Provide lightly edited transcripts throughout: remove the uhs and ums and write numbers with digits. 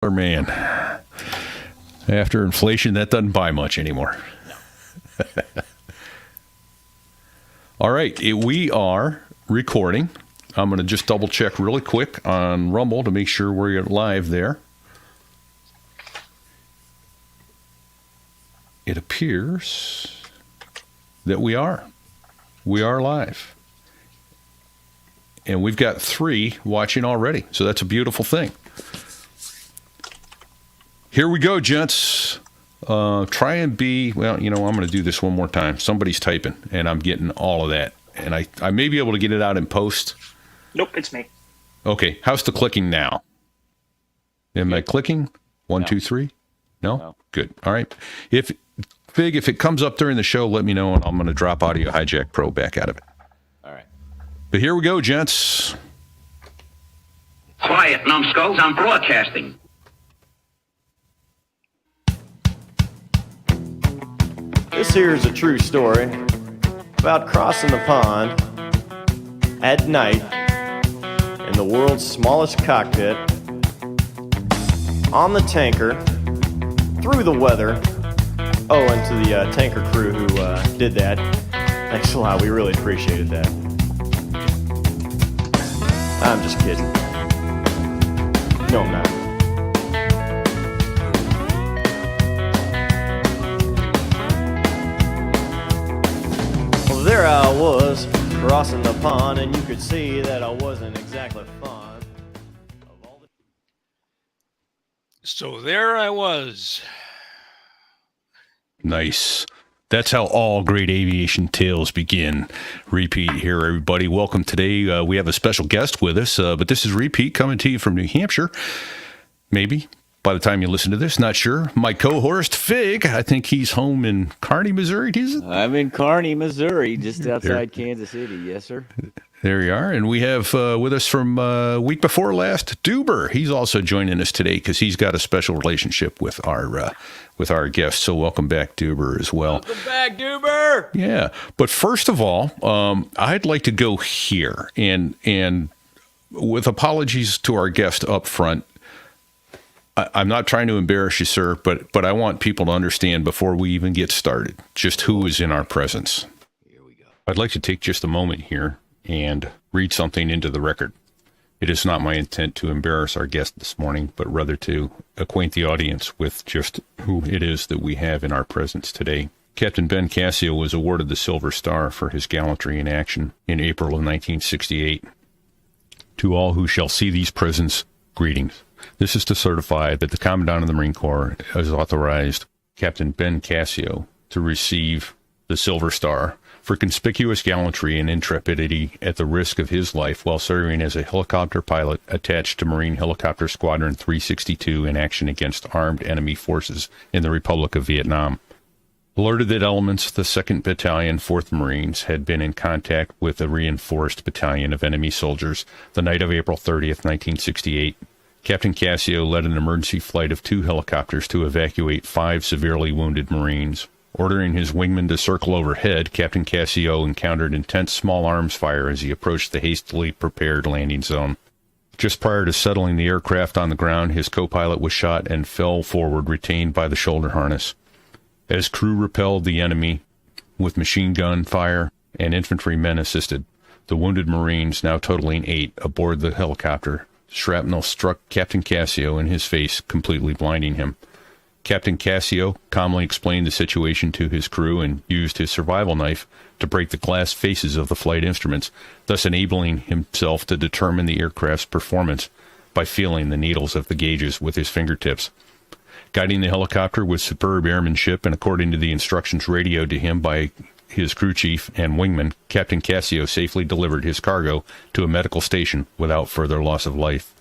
Man, after inflation, that doesn't buy much anymore. No. All right, we are recording. I'm going to just double check really quick on Rumble to make sure we're live there. It appears that we are. We are live. And we've got 3 watching already, so that's a beautiful thing. Here we go, gents. Try and be, well, I'm going to do this one more time. Somebody's typing, and I'm getting all of that. And I may be able to get it out in post. Nope, it's me. Okay, how's the clicking now? Am I clicking? 1, 2, 3? No? Good. All right. If it comes up during the show, let me know, and I'm going to drop Audio Hijack Pro back out of it. All right. But here we go, gents. Quiet, numbskulls. I'm broadcasting. This here is a true story about crossing the pond at night in the world's smallest cockpit on the tanker through the weather. Oh, and to the tanker crew who did that, thanks a lot. We really appreciated that. I'm just kidding. No, I'm not. There I was, crossing the pond, and you could see that I wasn't exactly fond of all the... So there I was. Nice. That's how all great aviation tales begin. Repeat here, everybody. Welcome today. We have a special guest with us, but this is Repeat coming to you from New Hampshire. Maybe. By the time you listen to this, not sure. My co-host, Fig, I think he's home in Kearney, Missouri. I'm in Kearney, Missouri, just outside Kansas City. Yes, sir. There you are. And we have with us from week before last, Duber. He's also joining us today because he's got a special relationship with our guest. So welcome back, Duber, as well. Welcome back, Duber. Yeah. But first of all, I'd like to go here. And with apologies to our guest up front, I'm not trying to embarrass you, sir, but I want people to understand before we even get started just who is in our presence. Here we go. I'd like to take just a moment here and read something into the record. It is not my intent to embarrass our guest this morning, but rather to acquaint the audience with just who it is that we have in our presence today. Captain Ben Cascio was awarded the Silver Star for his gallantry in action in April of 1968. To all who shall see these presents, greetings. This is to certify that the Commandant of the Marine Corps has authorized Captain Ben Cascio to receive the Silver Star for conspicuous gallantry and intrepidity at the risk of his life while serving as a helicopter pilot attached to Marine Helicopter Squadron 362 in action against armed enemy forces in the Republic of Vietnam. Alerted that elements of the 2nd Battalion, 4th Marines, had been in contact with a reinforced battalion of enemy soldiers the night of April 30th, 1968, Captain Cascio led an emergency flight of 2 helicopters to evacuate 5 severely wounded Marines. Ordering his wingman to circle overhead, Captain Cascio encountered intense small arms fire as he approached the hastily prepared landing zone. Just prior to settling the aircraft on the ground, his co-pilot was shot and fell forward, retained by the shoulder harness. As crew repelled the enemy with machine gun fire and infantrymen assisted, the wounded Marines, now totaling 8, aboard the helicopter, shrapnel struck Captain Cascio in his face, completely blinding him. Captain Cascio calmly explained the situation to his crew and used his survival knife to break the glass faces of the flight instruments, thus enabling himself to determine the aircraft's performance by feeling the needles of the gauges with his fingertips. Guiding the helicopter with superb airmanship and according to the instructions radioed to him by his crew chief and wingman, Captain Cascio safely delivered his cargo to a medical station without further loss of life.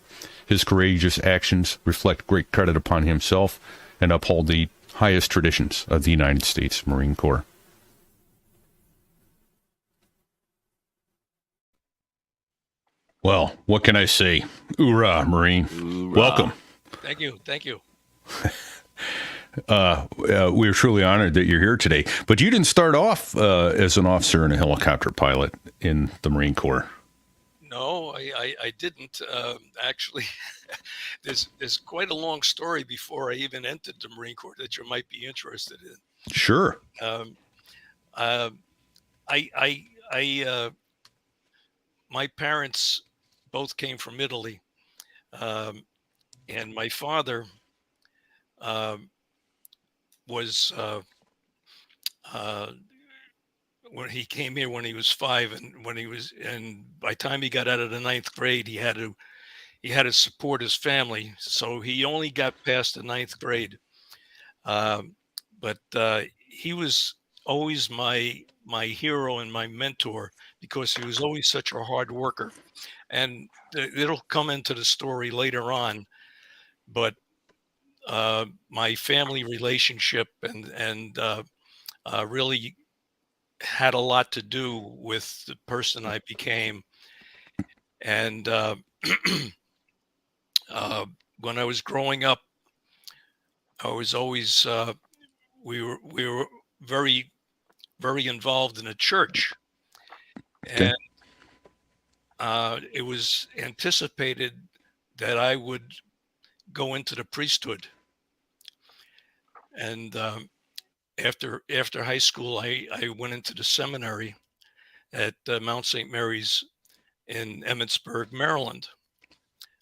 His courageous actions reflect great credit upon himself and uphold the highest traditions of the United States Marine Corps. Well, what can I say? Hoorah, Marine. Hoorah. Welcome. Thank you. Thank you. We're truly honored that you're here today. But you didn't start off as an officer and a helicopter pilot in the Marine Corps. No, I didn't. Actually, there's quite a long story before I even entered the Marine Corps that you might be interested in. Sure. Um, uh, I my parents both came from Italy, um, and my father um, was uh, when he came here when he was 5, and by the time he got out of the ninth grade, he had to support his family, so he only got past the ninth grade. But he was always my hero and my mentor because he was always such a hard worker. And it'll come into the story later on. But my family relationship and really had a lot to do with the person I became. And when I was growing up, I was always we were very very involved in a church, Okay. and it was anticipated that I would go into the priesthood. And after high school, I went into the seminary at Mount St. Mary's in Emmitsburg, Maryland.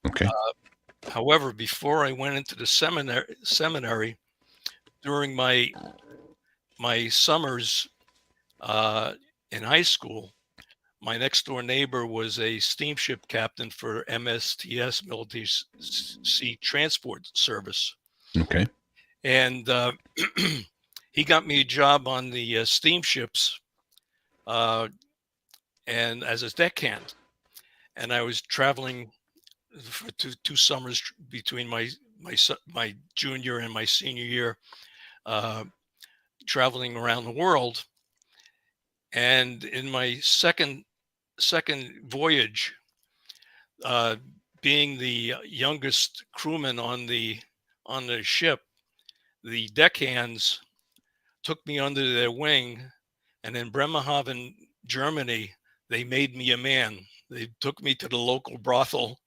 Okay. However, before I went into the seminary during my summers in high school, my next door neighbor was a steamship captain for MSTS, Military Sea Transport Service. Okay. And he got me a job on the steamships and as a deckhand. And I was traveling for two summers between my junior and my senior year, traveling around the world. And in my second voyage, being the youngest crewman on the ship, the deckhands took me under their wing, and in Bremerhaven, Germany, they made me a man. They took me to the local brothel.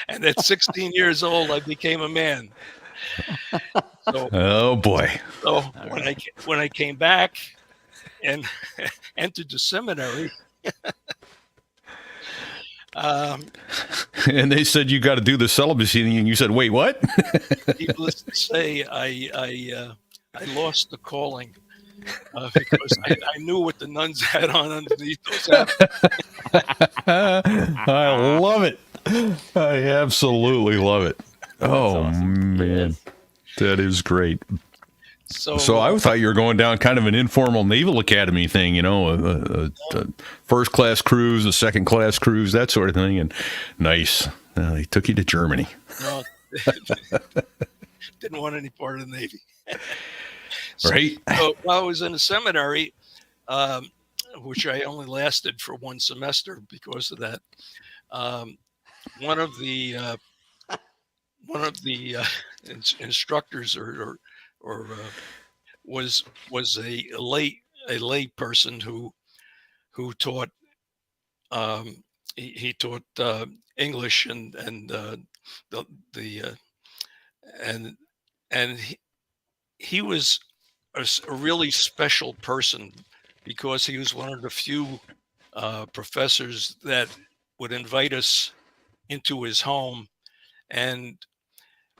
And at 16 years old, I became a man. So, oh boy. So when I came back and entered the seminary, and they said you got to do the celibacy, and you said, "Wait, what?" Needless to say, I lost the calling because I knew what the nuns had on underneath those outfits. I love it. I absolutely love it. Oh awesome. man, Yes. that is great. So I thought you were going down kind of an informal naval academy thing, a first class cruise, a second class cruise, that sort of thing. And nice, they took you to Germany. No, didn't want any part of the Navy. Right. So while I was in the seminary, which I only lasted for one semester because of that, one of the instructors or was a lay person who taught he taught English and he was a really special person because he was one of the few professors that would invite us into his home, and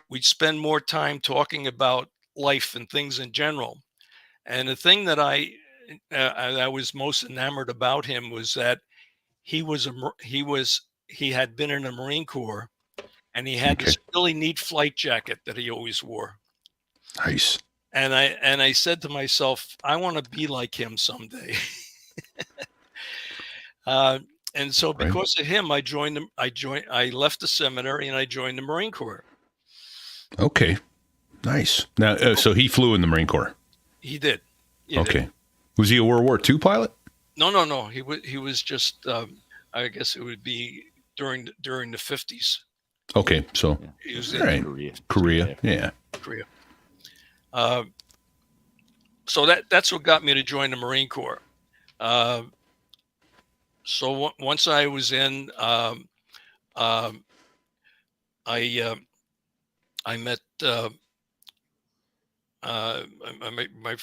we'd spend more time talking about life and things in general. And the thing that I was most enamored about him was that he had been in the Marine Corps, and he had this really neat flight jacket that he always wore. Nice. And I said to myself, I want to be like him someday. And so because of him, I left the seminary and I joined the Marine Corps. Okay. Nice. Now, so he flew in the Marine Corps. He did. Okay. Was he a World War II pilot? No. He was just. I guess it would be during the 50s. Okay, so he was in Korea. Yeah. Korea. So that's what got me to join the Marine Corps. So once I was in, I met my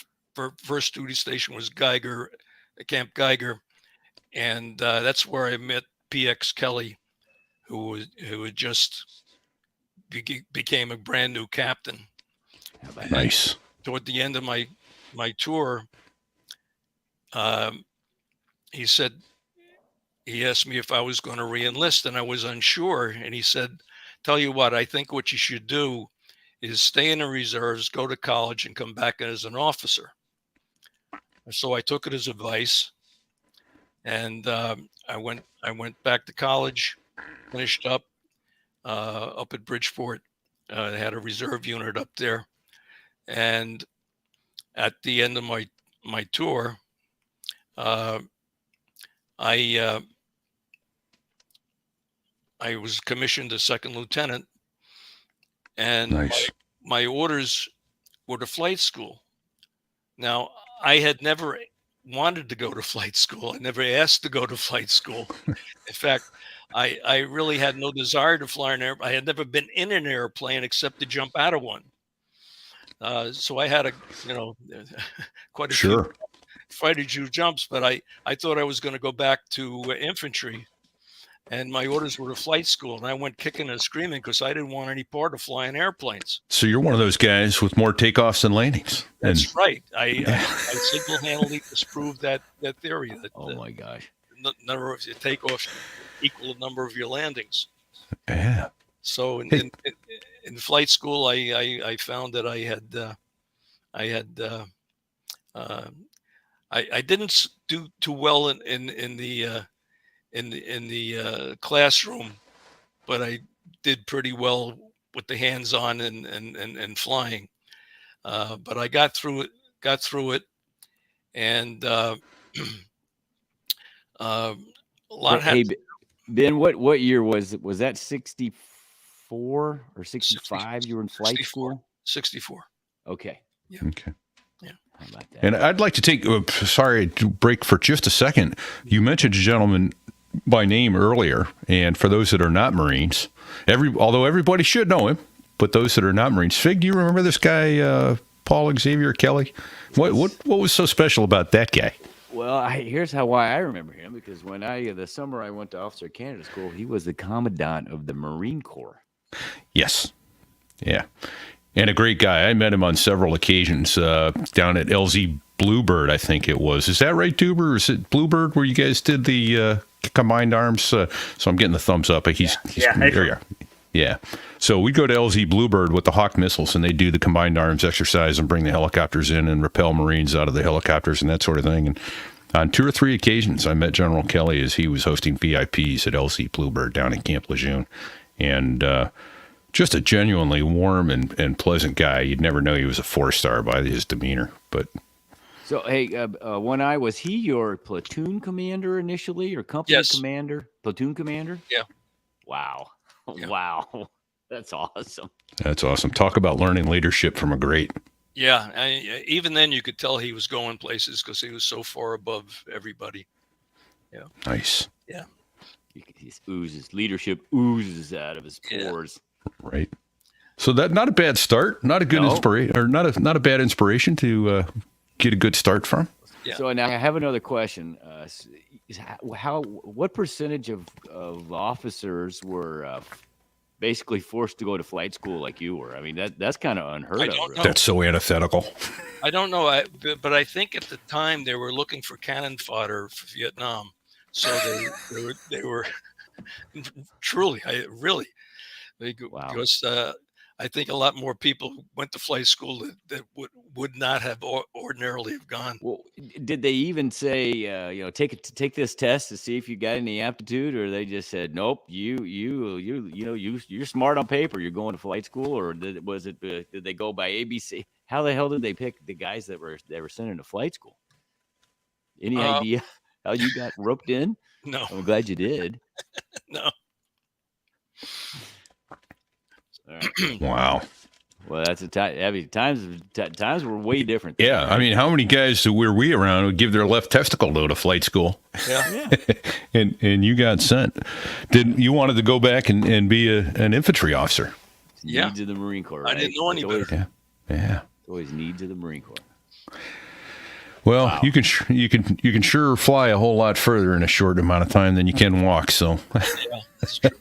first duty station was Geiger, Camp Geiger, and that's where I met PX Kelly, who had just became a brand new captain. Nice. Toward the end of my tour, he asked me if I was going to re-enlist, and I was unsure. And he said, "Tell you what, I think what you should do is stay in the reserves, go to college, and come back as an officer." So I took it as advice, and I went back to college, finished up at Bridgeport. I had a reserve unit up there, and at the end of my tour, I was commissioned as second lieutenant, and Nice. my orders were to flight school. Now, I had never wanted to go to flight school. I never asked to go to flight school. In fact, I really had no desire to fly an airplane. I had never been in an airplane except to jump out of one. So I had quite a few jumps, but I thought I was going to go back to infantry, and my orders were to flight school, and I went kicking and screaming because I didn't want any part of flying airplanes. So you're one of those guys with more takeoffs than landings. That's right. I single-handedly disproved that theory. That, oh my gosh! The number of your takeoffs equal the number of your landings. Yeah. So in flight school, I found that I didn't do too well in the classroom, but I did pretty well with the hands-on and flying. But I got through it, and a lot happened. Hey, Ben, what year was that? 64 or 65? You were in flight 64. school. 64. Okay. Yeah. Okay. Yeah. How about that? And I'd like to take, sorry to break for just a second. You mentioned a gentleman by name earlier, and for those that are not Marines, although everybody should know him, but those that are not Marines, Fig, do you remember this guy, Paul Xavier Kelly? What was so special about that guy? Well, here's why I remember him, because when the summer I went to Officer Candidate School, he was the Commandant of the Marine Corps. Yes. Yeah. And a great guy. I met him on several occasions down at LZ Bluebird, I think it was. Is that right, Duber? Or is it Bluebird where you guys did the combined arms? So I'm getting the thumbs up. He's there you are. Yeah. So we go to LZ Bluebird with the Hawk missiles, and they do the combined arms exercise and bring the helicopters in and repel Marines out of the helicopters and that sort of thing. And on 2 or 3 occasions, I met General Kelly as he was hosting VIPs at LZ Bluebird down in Camp Lejeune. And just a genuinely warm and pleasant guy. You'd never know he was a 4-star by his demeanor. But so, hey, was he your platoon commander initially, or company commander? Platoon commander? Yeah. Wow. Yeah. Wow. That's awesome. That's awesome. Talk about learning leadership from a great. Yeah. Even then, you could tell he was going places because he was so far above everybody. Yeah. Nice. Yeah. Leadership oozes out of his pores. Right. So that not a bad start, not a good inspiration, or not a bad inspiration to get a good start from. Yeah. So now I have another question. What percentage of officers were basically forced to go to flight school like you were? I mean, that's kind of unheard of. Really. That's so antithetical. I don't know, but I think at the time they were looking for cannon fodder for Vietnam, so they were truly, because I think a lot more people went to flight school that would not have ordinarily have gone. Well, did they even say, take this test to see if you got any aptitude, or they just said, nope, you're smart on paper, you're going to flight school, or did they go by ABC? How the hell did they pick the guys that were sent into flight school? Any idea how you got roped in? No, I'm glad you did. No. Wow. Well, that's a time. I mean, times were way different. Yeah, I mean, how many guys were we around would give their left testicle to flight school? Yeah. and you got sent. Didn't you wanted to go back and be an infantry officer? Yeah. Needs of the Marine Corps. I Right? didn't know any It's always, better. Yeah. it's always needs of the Marine Corps. Well, Wow. you can sure fly a whole lot further in a short amount of time than you can walk. So, Yeah, that's true.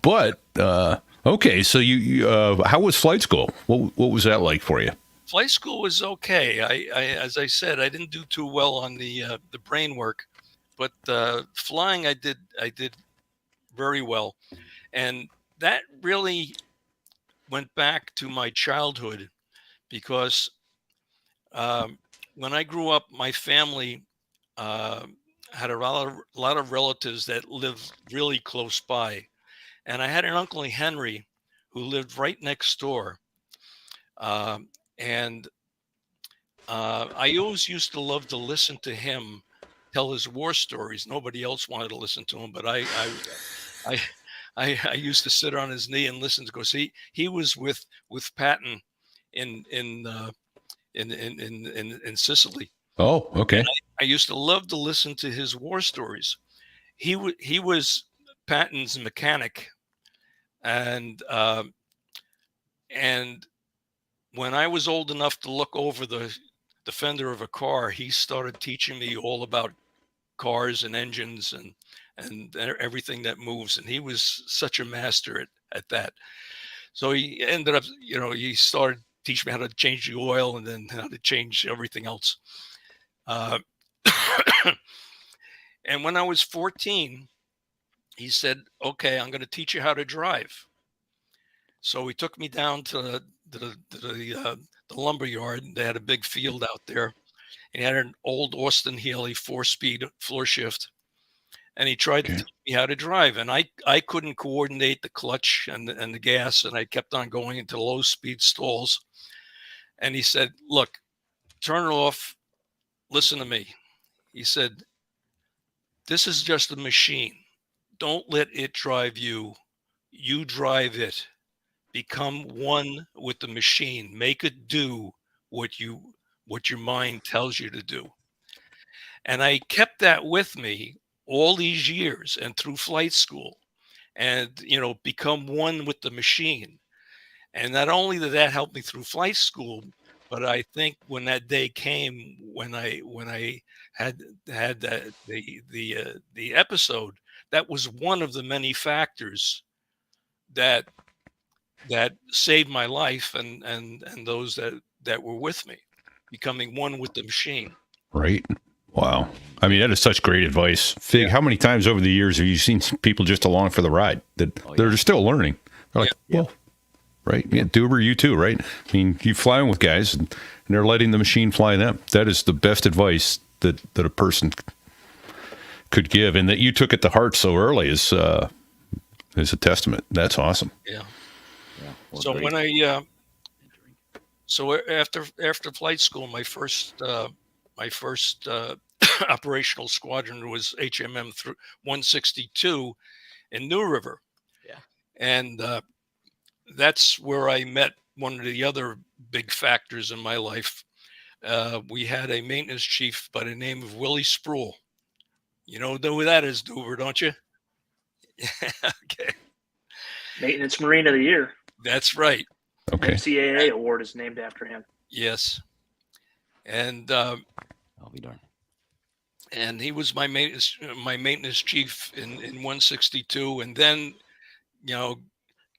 but okay. So you how was flight school? What was that like for you? Flight school was okay. I as I said, I didn't do too well on the brain work, but flying I did very well, and that really went back to my childhood because when I grew up, my family uh, had a lot of relatives that lived really close by, and I had an uncle Henry who lived right next door, and I always used to love to listen to him tell his war stories. Nobody else wanted to listen to him, but I, I used to sit on his knee and listen to. Because he was with Patton in in Sicily. Oh, okay. I used to love to listen to his war stories. He was Patton's mechanic, and and when I was old enough to look over the fender of a car, he started teaching me all about cars and engines and everything that moves. And he was such a master at that. So he ended up, he started teaching me how to change the oil and then how to change everything else. Uh, and when I was 14, he said, "Okay, I'm going to teach you how to drive." So he took me down to the lumber yard. They had a big field out there. He had an old Austin Healey 4-speed floor shift, and he tried to teach me how to drive. And I couldn't coordinate the clutch and the gas, and I kept on going into low speed stalls. And he said, "Look, turn it off. Listen to me." He said, "This is just a machine. Don't let it drive you. You drive it. Become one with the machine. Make it do what your mind tells you to do." And I kept that with me all these years and through flight school, and become one with the machine. And not only did that help me through flight school, but I think when that day came, when I had the episode, that was one of the many factors that saved my life and those that were with me, becoming one with the machine. Right. Wow. I mean, that is such great advice. Fig, Yeah. how many times over the years have you seen people just along for the ride that they're still learning? They're like, well, right. Yeah. Duber, you too, right? I mean, you flying with guys and they're letting the machine fly them. That is the best advice that a person could give. And that you took it to heart so early is a testament. That's awesome. Yeah. Well, So great. when after flight school, my first operational squadron was HMM 162 in New River. Yeah. And that's where I met one of the other big factors in my life. We had a maintenance chief by the name of Willie Sproul. You know who that is, Duber, don't you? Okay. Maintenance Marine of the Year. That's right. Okay. CAA award is named after him. Yes. And I'll be darned. and he was my maintenance chief in 162, and then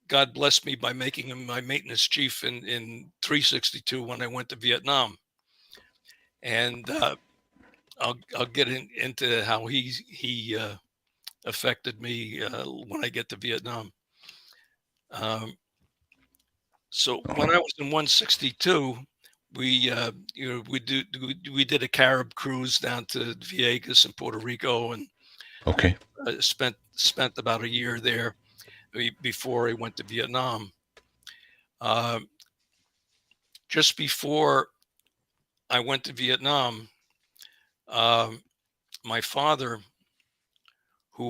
God blessed me by making him my maintenance chief in 362 when I went to Vietnam. And I'll get into how he affected me when I get to Vietnam. So when I was in 162, we did a Carib cruise down to Vieques and Puerto Rico, and Okay. spent about a year there before I went to Vietnam. Just before I went to Vietnam, my father, who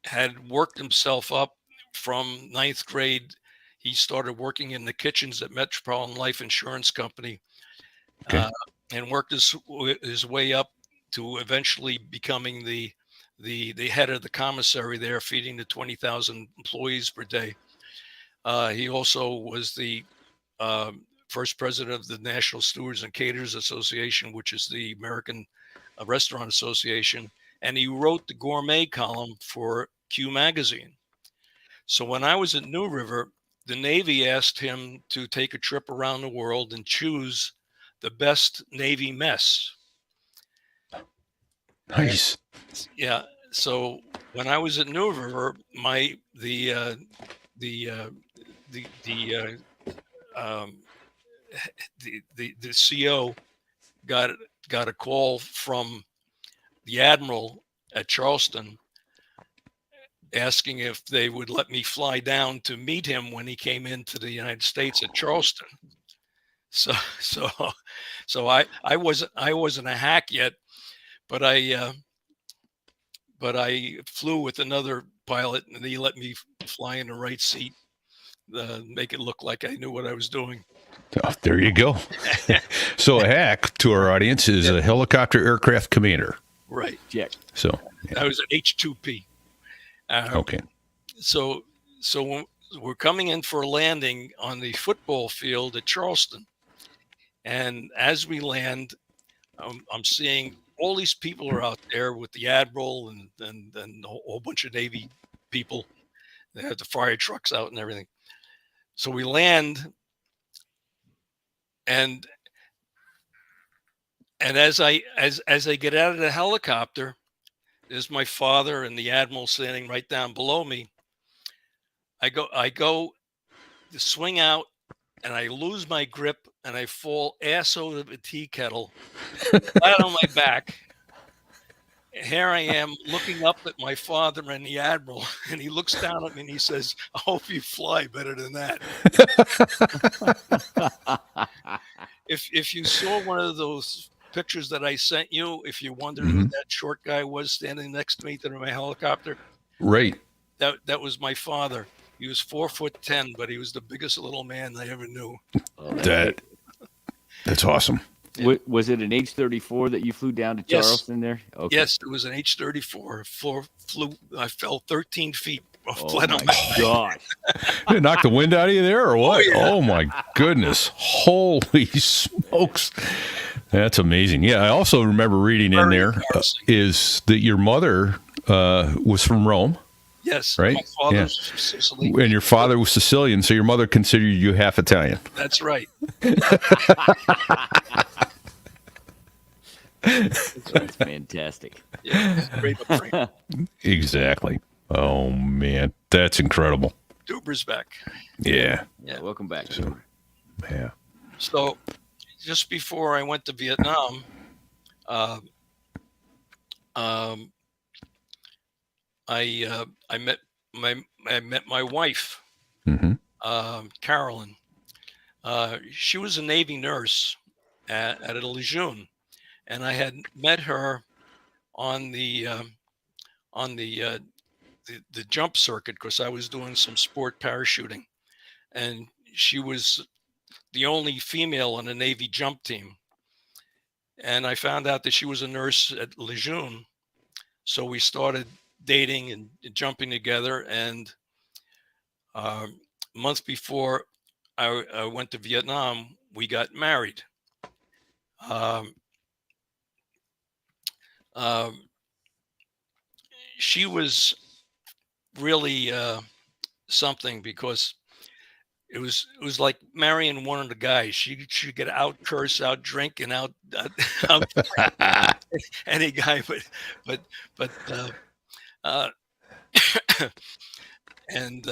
had worked himself up from ninth grade. He started working in the kitchens at Metropolitan Life Insurance Company, Okay. and worked his way up to eventually becoming the head of the commissary there, feeding the 20,000 employees per day. He also was the first president of the National Stewards and Caterers Association, which is the American Restaurant Association, and he wrote the gourmet column for Q Magazine. So when I was at New River, the Navy asked him to take a trip around the world and choose the best Navy mess. Nice. Yeah. So when I was at New River, the CO got a call from the admiral at Charleston asking if they would let me fly down to meet him when he came into the United States at Charleston. So I wasn't a hack yet, but I flew with another pilot, and he let me fly in the right seat, make it look like I knew what I was doing. Oh, there you go. So a hack, to our audience, is a helicopter aircraft commander. Right. Check. So I was an H-2P. okay. So we're coming in for a landing on the football field at Charleston. And as we land, I'm seeing all these people are out there with the admiral and a whole bunch of Navy people. They have the fire trucks out and everything. So we land, and as I get out of the helicopter, there's my father and the admiral standing right down below me. I go to swing out, and I lose my grip, and I fall ass over the tea kettle, flat on my back. Here I am looking up at my father and the admiral, and he looks down at me and he says, "I hope you fly better than that." If you saw one of those pictures that I sent you, if you wondered who that short guy was standing next to me in my helicopter, Right. that was my father. He was 4'10", but he was the biggest little man I ever knew. That's awesome. Was it an H-34 that you flew down to Charleston there? Okay. Yes, it was an H-34. I fell 13 feet Oh flat on my my back. gosh. Did it knock the wind out of you there or what? yeah. Oh my goodness. Holy smokes. That's amazing. Yeah, I also remember reading in Very there embarrassing. is that your mother was from Rome, Yes, right? my father was from Sicily. and your father was Sicilian, so your mother considered you half Italian. That's right. That's fantastic. Yeah, great upbringing. Exactly. Oh man, that's incredible. Duber's back. Yeah. Yeah. Welcome back. So, yeah. So, just before I went to Vietnam, I met my wife, Carolyn. She was a Navy nurse at a Lejeune, and I had met her on the jump circuit because I was doing some sport parachuting, and she was the only female on the Navy jump team. And I found out that she was a nurse at Lejeune, so we started dating and jumping together. And a month before I went to Vietnam, we got married. She was really something because it was like marrying one of the guys. She could out curse, out drink, and out any guy, but and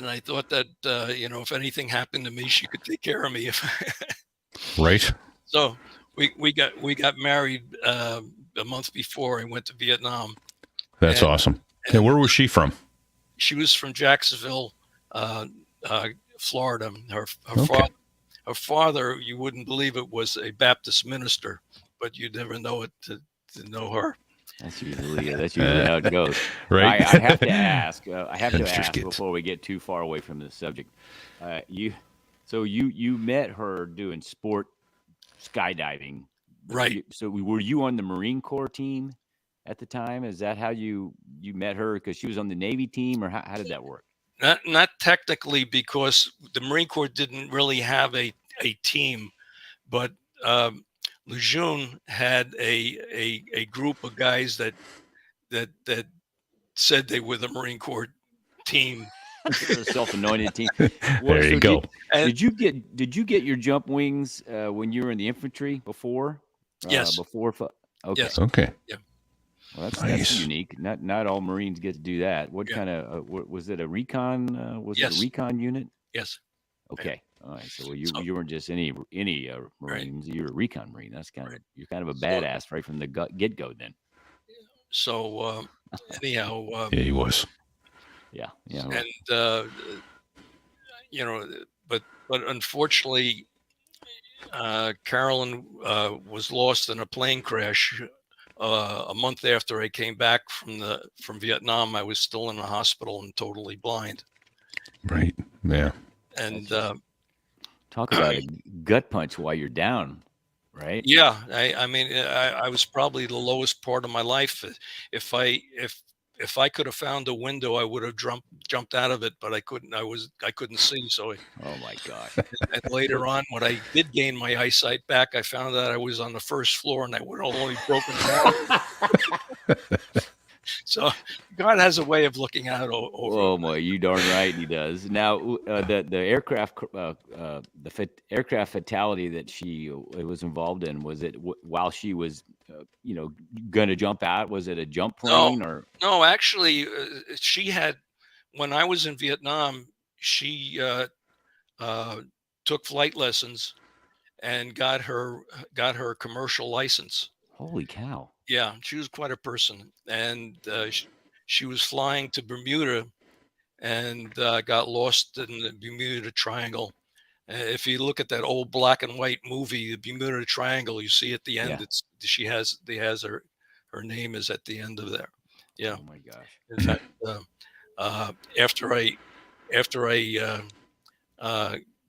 I thought that if anything happened to me, she could take care of me. Right. So we got married a month before I went to Vietnam. That's awesome. And where was she from? She was from Jacksonville, Florida. Her father, you wouldn't believe it, was a Baptist minister, but you'd never know it to know her. That's usually how it goes. Right? I have to ask. I have to Hipster ask skits. before we get too far away from the subject. You met her doing sport skydiving, Right. So were you on the Marine Corps team at the time? Is that how you met her? Because she was on the Navy team, or how did that work? Not technically, because the Marine Corps didn't really have a team, but Lejeune had a group of guys that said they were the Marine Corps team. They're a self-anointed team. There you go. Did you get your jump wings when you were in the infantry before? Yes. Okay. Yes. Okay. Yeah. Well, that's Nice. unique. Not all Marines get to do that. What kind of was it? A recon? Was it Yes. a recon unit? Yes. Okay. All right. So you weren't just any Marines. You were a recon Marine. That's you're kind of a badass right from the get go then. So anyhow, Yeah, he was. Yeah. and but unfortunately, Carolyn was lost in a plane crash. A month after I came back from Vietnam, I was still in the hospital and totally blind. Right. Yeah. And talk about a gut punch while you're down, right? yeah, I mean, I was probably the lowest part of my life. If I could have found a window, I would have jumped out of it, but I couldn't. I couldn't see. So, oh my gosh! And later on, when I did gain my eyesight back, I found that I was on the first floor and I would have only broken down. So God has a way of looking out over. Oh my, you darn right he does. Now the aircraft aircraft fatality that she was involved in, was it while she was going to jump out? Was it a jump plane or no? Actually, she had, when I was in Vietnam, she took flight lessons and got her commercial license. Holy cow! Yeah, she was quite a person, and she was flying to Bermuda and got lost in the Bermuda Triangle. If you look at that old black and white movie, the Bermuda Triangle, you see at the end, her name is at the end of there. Yeah. Oh my gosh. In fact, after I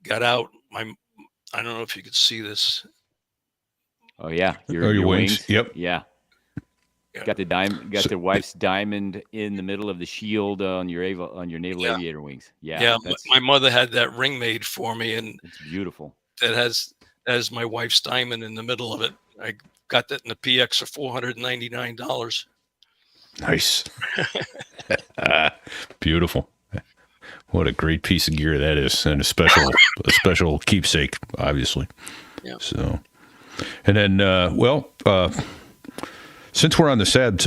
got out, I don't know if you could see this. Oh yeah, your wings. Yep. Yeah. Got the diamond. Got their wife's diamond in the middle of the shield on your naval aviator wings. Yeah. Yeah. My mother had that ring made for me, and it's beautiful. That has my wife's diamond in the middle of it. I got that in the PX for $499. Nice. Beautiful. What a great piece of gear that is, and a special keepsake, obviously. Yeah. So, and then, since we're on the sad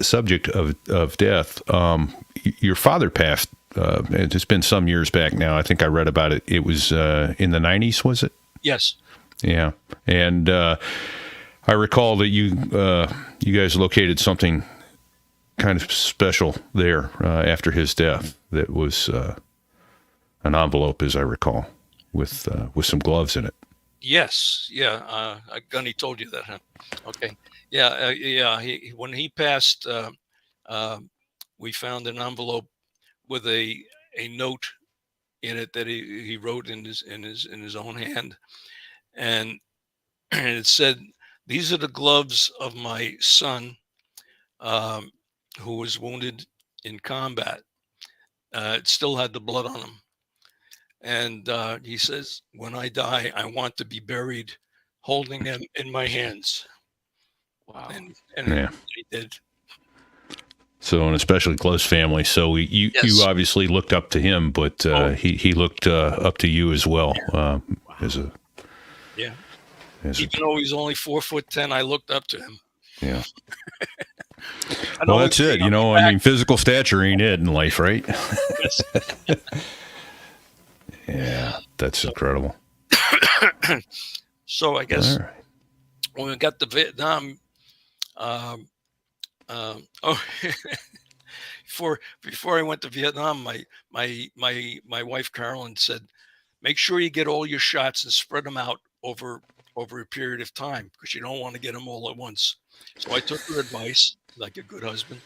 subject of death, your father passed. It's been some years back now. I think I read about it. It was in the 90s, was it? Yes. Yeah, and I recall that you guys located something kind of special there after his death. That was an envelope, as I recall, with some gloves in it. Yes. Yeah. Gunny told you that, huh? Okay. Yeah. When he passed, we found an envelope with a note in it that he wrote in his own hand, and it said, "These are the gloves of my son, who was wounded in combat." It still had the blood on them. And he says, "When I die, I want to be buried holding them in my hands." Wow. And Yeah. he did. So an especially close family. So you obviously looked up to him, but he looked up to you as well. Even though he's only 4'10", I looked up to him. Yeah. Well, that's it. I mean, physical stature ain't it in life, right? Yeah, that's incredible. So I guess right. When we got to Vietnam, before I went to Vietnam, my wife Carolyn said, "Make sure you get all your shots and spread them out over a period of time, because you don't want to get them all at once." So I took her advice like a good husband.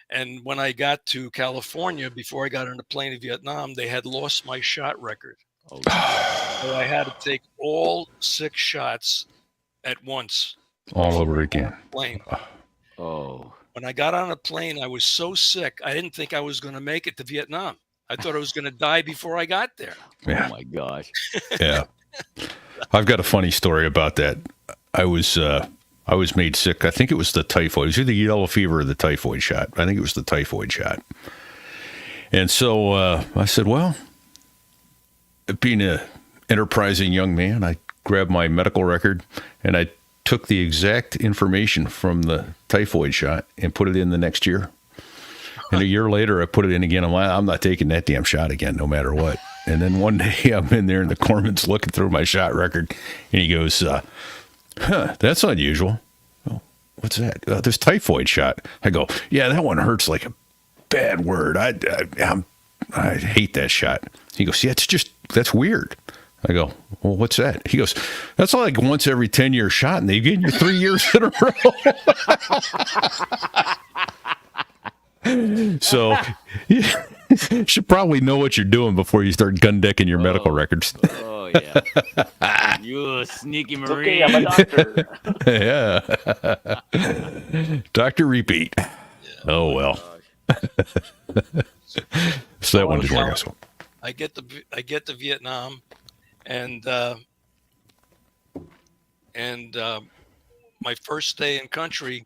And when I got to California, before I got on the plane to Vietnam, they had lost my shot record. Oh, So I had to take all 6 shots at once. All over again. Plane. oh. When I got on a plane, I was so sick. I didn't think I was going to make it to Vietnam. I thought I was going to die before I got there. Yeah. Oh my gosh. Yeah. I've got a funny story about that. I was made sick. I think it was the typhoid. It was either yellow fever or the typhoid shot. I think it was the typhoid shot. And so I said, well, being an enterprising young man, I grabbed my medical record and I took the exact information from the typhoid shot and put it in the next year. And a year later, I put it in again. I'm not taking that damn shot again, no matter what. And then one day I'm in there and the corpsman's looking through my shot record and he goes, that's unusual. Oh, what's that? This typhoid shot. I go, yeah, that one hurts like a bad word. I hate that shot. He goes, yeah, that's weird. I go, well, what's that? He goes, that's like once every 10-year shot, and they've given you 3 years in a row. So you should probably know what you're doing before you start gun decking your medical records. Oh yeah. You a sneaky It's Marine. okay, I'm a doctor. Yeah. Dr. Repeat. Oh, well. So that one didn't work out so. I get to Vietnam, and my first day in country,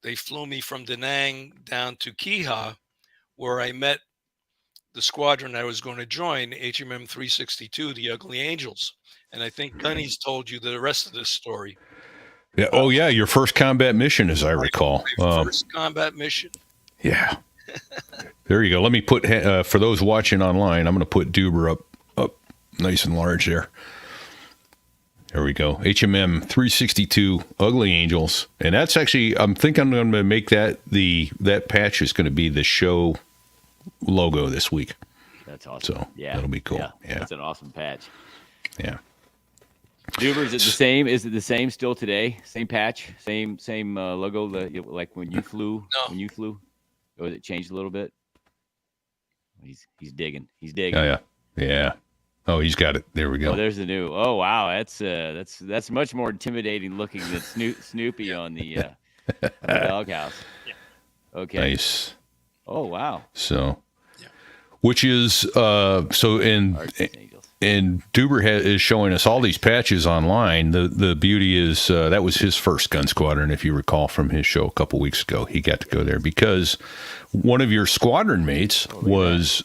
they flew me from Da Nang down to Key Ha, where I met the squadron I was going to join, HMM 362, the Ugly Angels. And I think Gunny's told you the rest of this story. Yeah. Oh, yeah. Your first combat mission, as I recall. My first combat mission. Yeah. There you go. Let me put, for those watching online, I'm going to put Duber up nice and large there. There we go. HMM 362 Ugly Angels. And that's actually, I'm thinking I'm going to make that patch is going to be the show logo this week. That's awesome. So yeah, that'll be cool. Yeah, Yeah. That's an awesome patch. Yeah. Duber, is it the same? Is it the same still today? Same patch, same logo, like when you flew. No. When you flew, or has it changed a little bit? He's digging. He's digging. Oh, yeah. Yeah. Oh, he's got it. There we go. Oh, there's the new. Oh, wow. That's much more intimidating looking than Snoopy on the doghouse. Yeah. Okay. Nice. Oh, wow. So, which is so in. And Duber is showing us all these patches online. The beauty is that was his first gun squadron, if you recall from his show a couple weeks ago. He got to go there because one of your squadron mates was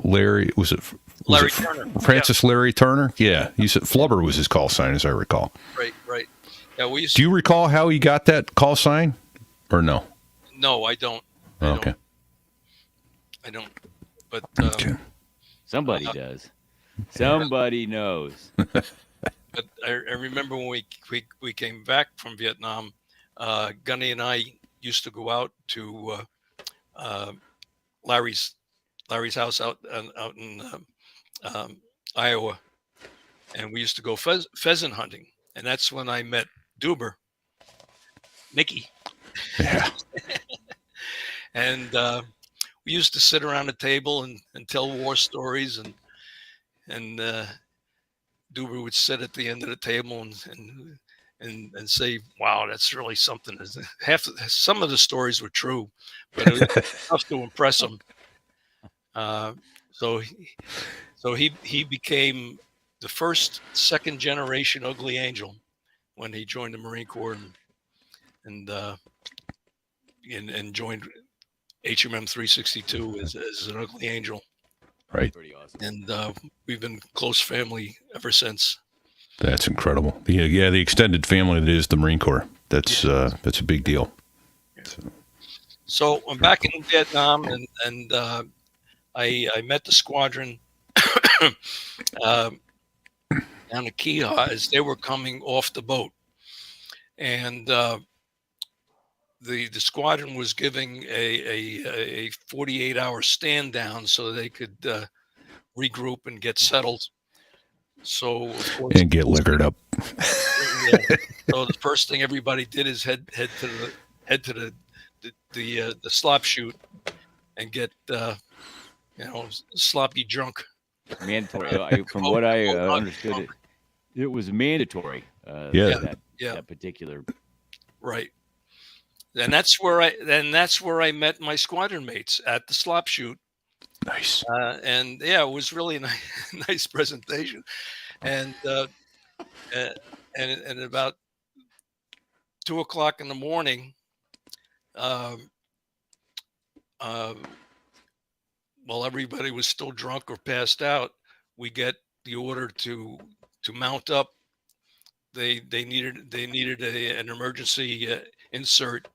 Larry. Was it Turner? Francis Larry Turner? Yeah, he said Flubber was his call sign, as I recall. Right. Yeah, we used Do you recall how he got that call sign, or no? No, I don't. Okay. I don't. But Okay. Somebody does. Somebody knows. But I remember when we came back from Vietnam, Gunny and I used to go out to Larry's house out in Iowa, and we used to go pheasant hunting, and that's when I met Duber, Nicky. Yeah. And we used to sit around the table and tell war stories, and Duber would sit at the end of the table and say, "Wow, that's really something." Some of the stories were true, but it was tough to impress him. So he became the second generation Ugly Angel when he joined the Marine Corps and joined HMM 362 as an Ugly Angel. Right. Pretty awesome. And we've been close family ever since. That's incredible. The extended family that is the Marine Corps. That's a big deal. So I'm back in Vietnam, and I met the squadron down at Key Ha as they were coming off the boat, and the squadron was giving a 48-hour stand down so they could regroup and get settled. So of course, And get liquored up. yeah. So the first thing everybody did is head to the slop chute and get sloppy drunk. Mandatory. From what I understood, it was mandatory. Yeah. That particular. Right. And that's where I met my squadron mates at the slop chute. Nice. And yeah, it was really a nice presentation. And and about 2:00 in the morning, while everybody was still drunk or passed out, we get the order to mount up. They needed an emergency insert.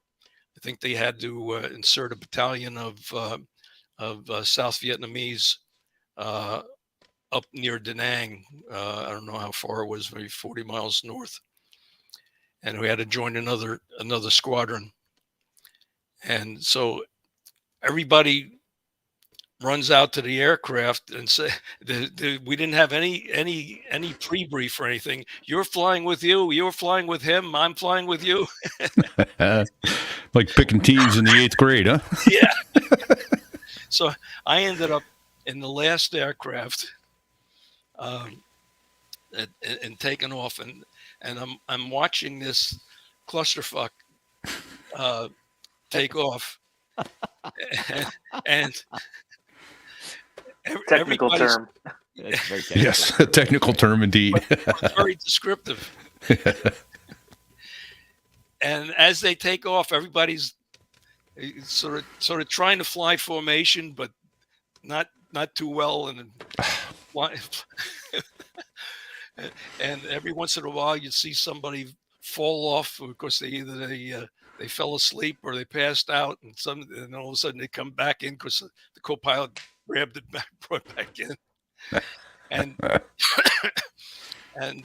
I think they had to insert a battalion of South Vietnamese up near Da Nang. I don't know how far it was, maybe 40 miles north. And we had to join another squadron. And so everybody runs out to the aircraft and say, we didn't have any pre-brief or anything. You're flying with you. You're flying with him. I'm flying with you. Like picking teams in the 8th grade, huh? Yeah. So I ended up in the last aircraft and taken off, and I'm watching this clusterfuck take off, and Technical term. That's very technical. Yes, a technical term indeed. very descriptive. And as they take off, everybody's sort of trying to fly formation, but not too well, and and every once in a while you see somebody fall off because they fell asleep or they passed out, and all of a sudden they come back in because the co-pilot grabbed it back, brought it back in, and and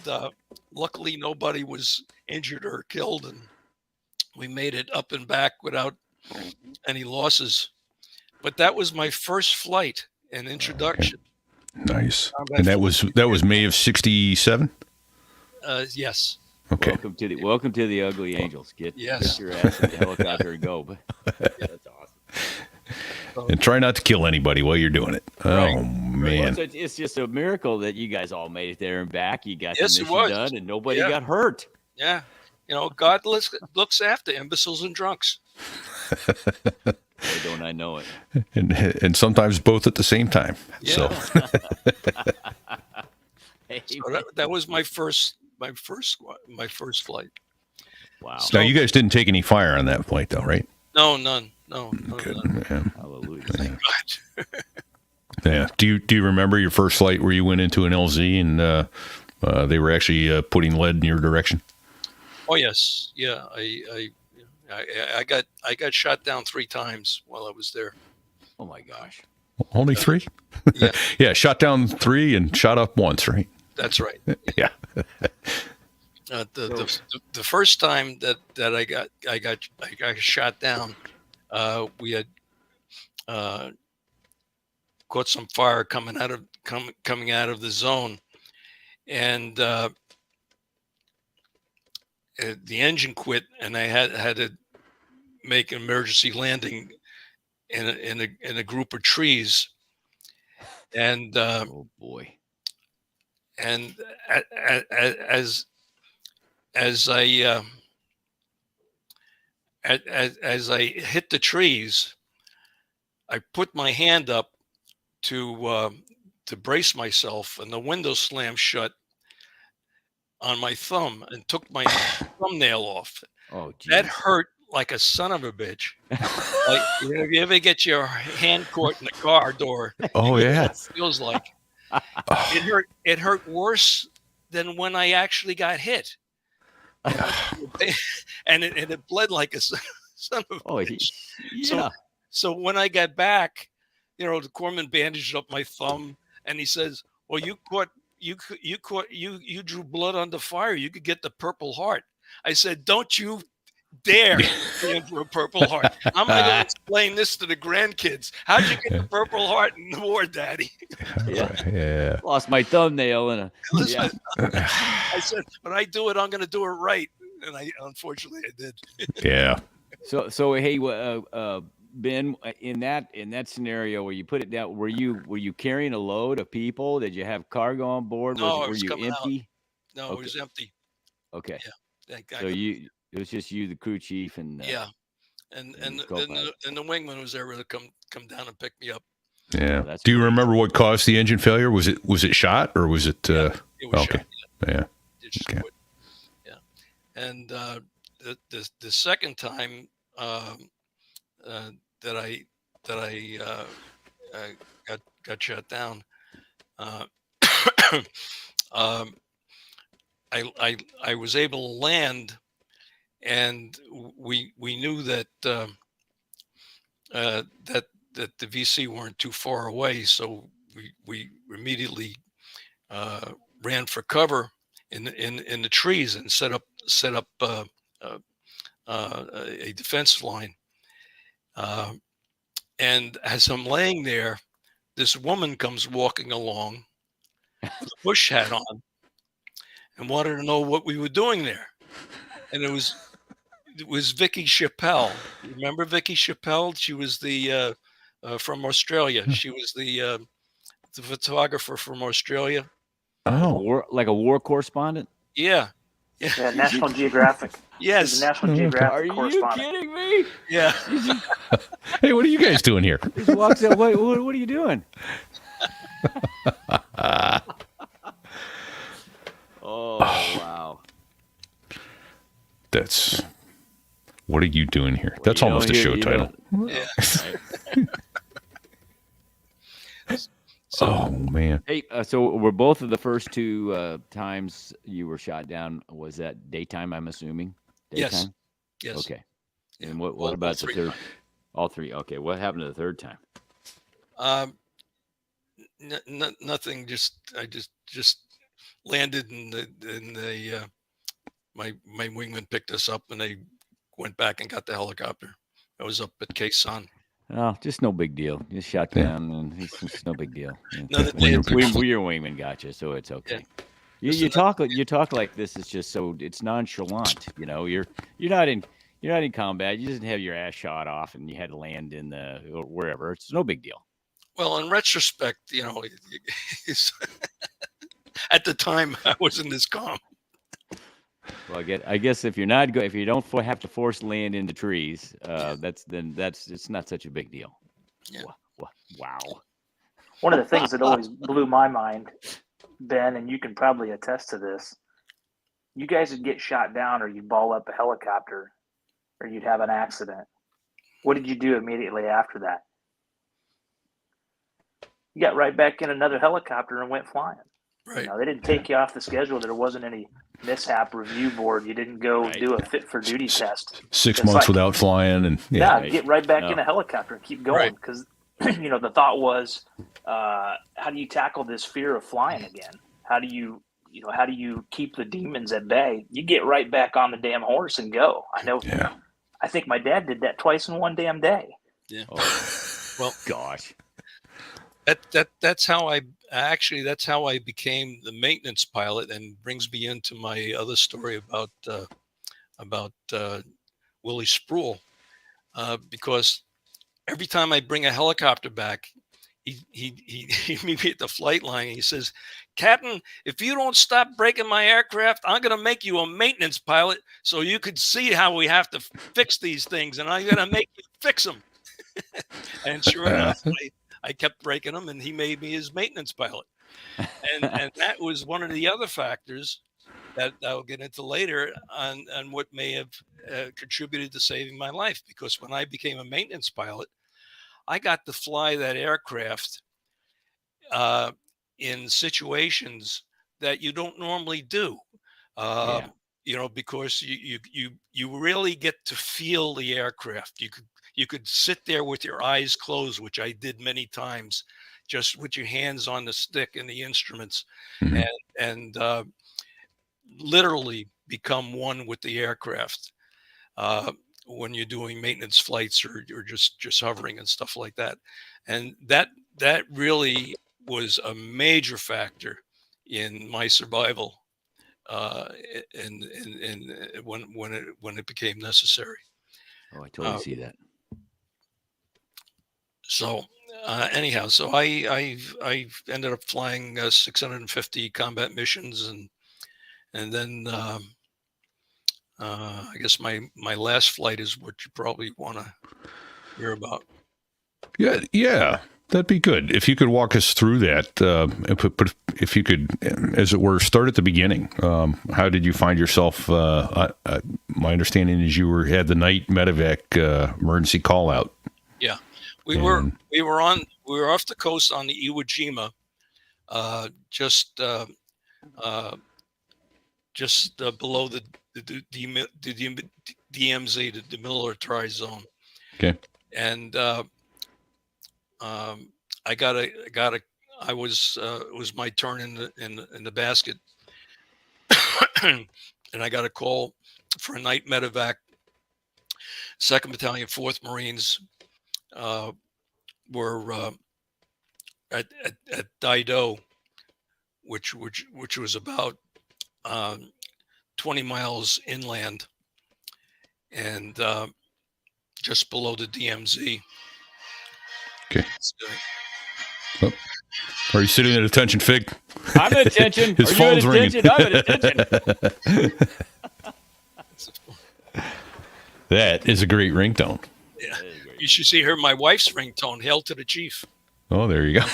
luckily nobody was injured or killed, and we made it up and back without any losses. But that was my first flight and introduction. Nice. And that was May of '67. Yes. Okay. Welcome to the Ugly Angels. Get your ass in the helicopter and go. But that's awesome. And try not to kill anybody while you're doing it. Right. Oh man. Well, it's just a miracle that you guys all made it there and back. You got the Yes, it mission was. done, and nobody got hurt. Yeah. God looks after imbeciles and drunks. Boy, don't I know it? And sometimes both at the same time. Yeah. So So that was my first flight. Wow. now you guys didn't take any fire on that flight, though, right? No, none. No, Good. none. Yeah. Hallelujah. God. Yeah. Do you remember your first flight where you went into an LZ and they were actually putting lead in your direction? Oh yes, yeah. I got shot down 3 times while I was there. Oh my gosh. Only 3? Yeah. Yeah. Shot down 3 and shot up once, right? That's right. Yeah. The first time that I got shot down, we had caught some fire coming out of the zone, and the engine quit, and I had to make an emergency landing in a group of trees, and Oh boy. and as I hit the trees, I put my hand up to brace myself, and the window slammed shut on my thumb and took my thumbnail off. Oh, geez. That hurt like a son of a bitch. Like, if you ever get your hand caught in the car door, Oh yeah. it feels like it hurt. It hurt worse than when I actually got hit. And it bled like a son of a Oh, bitch. yeah. So when I got back, the corpsman bandaged up my thumb, and he says, "Well, you drew blood under fire. You could get the Purple Heart." I said, "Don't you dare stand for a Purple Heart. How am I going to explain this to the grandkids? How'd you get the Purple Heart in the war, Daddy? Yeah. Lost my thumbnail in a. Listen, Yeah. I said, when I do it, I'm going to do it right. And unfortunately, I did. Yeah. So hey, Ben, in that scenario where you put it down, were you carrying a load of people? Did you have cargo on board? No, it Were was you coming out. empty? No, Okay. it was empty. Okay. Yeah. So it was just you, the crew chief, and yeah. And and the wingman was there to come down and pick me up. Yeah. that's Do you great. remember what caused the engine failure? Was it shot or was it? It was okay. shot. Yeah. It just Okay. quit. Yeah. And the second time that I got shut down, I was able to land, and we knew that that the VC weren't too far away, so we immediately ran for cover in the trees and set up a defense line. And as I'm laying there, this woman comes walking along with a bush hat on and wanted to know what we were doing there. And it was Vicky Chappelle. You remember Vicky Chappelle? She was the from Australia. She was the photographer from Australia. Oh. like a war correspondent. Yeah. Yeah, National Geographic. Yes. She's a National Okay. Geographic Are you correspondent. kidding me? Yeah. Hey, what are you guys doing here? Just walks out. What are you doing? Oh wow! That's. What are you doing here? Well, That's you know, almost a here- show you title. Yeah. Oh man. Hey, so were both of the first two times you were shot down? Was that daytime? I'm assuming. Yes. Daytime? Yes. Okay. Yeah. And what All about the three. third? All three. Okay. What happened to the third time? Nothing. I just landed my wingman picked us up and they went back and got the helicopter. I was up at Quai San. Oh, just no big deal. Just shot Yeah. down, and it's no big deal. Yeah. Another day Wingman it took- picked- Your wingman got you, so it's okay. Yeah. You talk like this is just so it's nonchalant. You know, you're not in combat. You just have your ass shot off, and you had to land in the or wherever. It's no big deal. Well, in retrospect, it's, at the time I wasn't as calm. Well, I guess if you're not if you don't have to force land into trees, it's not such a big deal. Yeah. Wow. One of the things that always blew my mind, Ben, and you can probably attest to this, you guys would get shot down or you'd ball up a helicopter or you'd have an accident. What did you do immediately after that? You got right back in another helicopter and went flying. Right. They didn't take you off the schedule. There wasn't any mishap review board. You didn't go Right. do a fit for duty test. 6 It's months like- without flying, and Yeah, Right. get right back No. in a helicopter and keep going. Right. Because, the thought was, how do you tackle this fear of flying again? How do you keep the demons at bay? You get right back on the damn horse and go. I know. Yeah. I think my dad did that twice in one damn day. Yeah. Oh, Well, gosh. that's how I became the maintenance pilot, and brings me into my other story about Willie Sproul, because every time I bring a helicopter back, he meet me at the flight line and he says, "Captain, if you don't stop breaking my aircraft, I'm going to make you a maintenance pilot so you could see how we have to fix these things, and I'm going to make you fix them." And sure enough, I kept breaking them, and he made me his maintenance pilot. And that was one of the other factors that I'll get into later on what may have contributed to saving my life. Because when I became a maintenance pilot, I got to fly that aircraft in situations that you don't normally do. Because you really get to feel the aircraft. You could sit there with your eyes closed, which I did many times, just with your hands on the stick and the instruments, Mhm. and literally become one with the aircraft. when you're doing maintenance flights or just hovering and stuff like that. And that really was a major factor in my survival and when it became necessary. Oh, I totally see that. So anyhow, so I ended up flying 650 combat missions, and then I guess my last flight is what you probably want to hear about. Yeah, that'd be good. If you could walk us through that, if you could, as it were, start at the beginning. How did you find yourself? My understanding is you had the night medevac emergency call out. Yeah, we were off the coast on the Iwo Jima, just below the DMZ, the demilitarized zone. Okay. And it was my turn in the basket, and I got a call for a night medevac. 2nd Battalion, 4th Marines were at Dido, which was about 20 miles inland and just below the DMZ. Okay. Oh. Are you sitting at attention, Fig? I'm at attention. His phone's ringing. I'm at attention. That is a great ringtone. Yeah. You should see my wife's ringtone. Hail to the chief. Oh, there you go.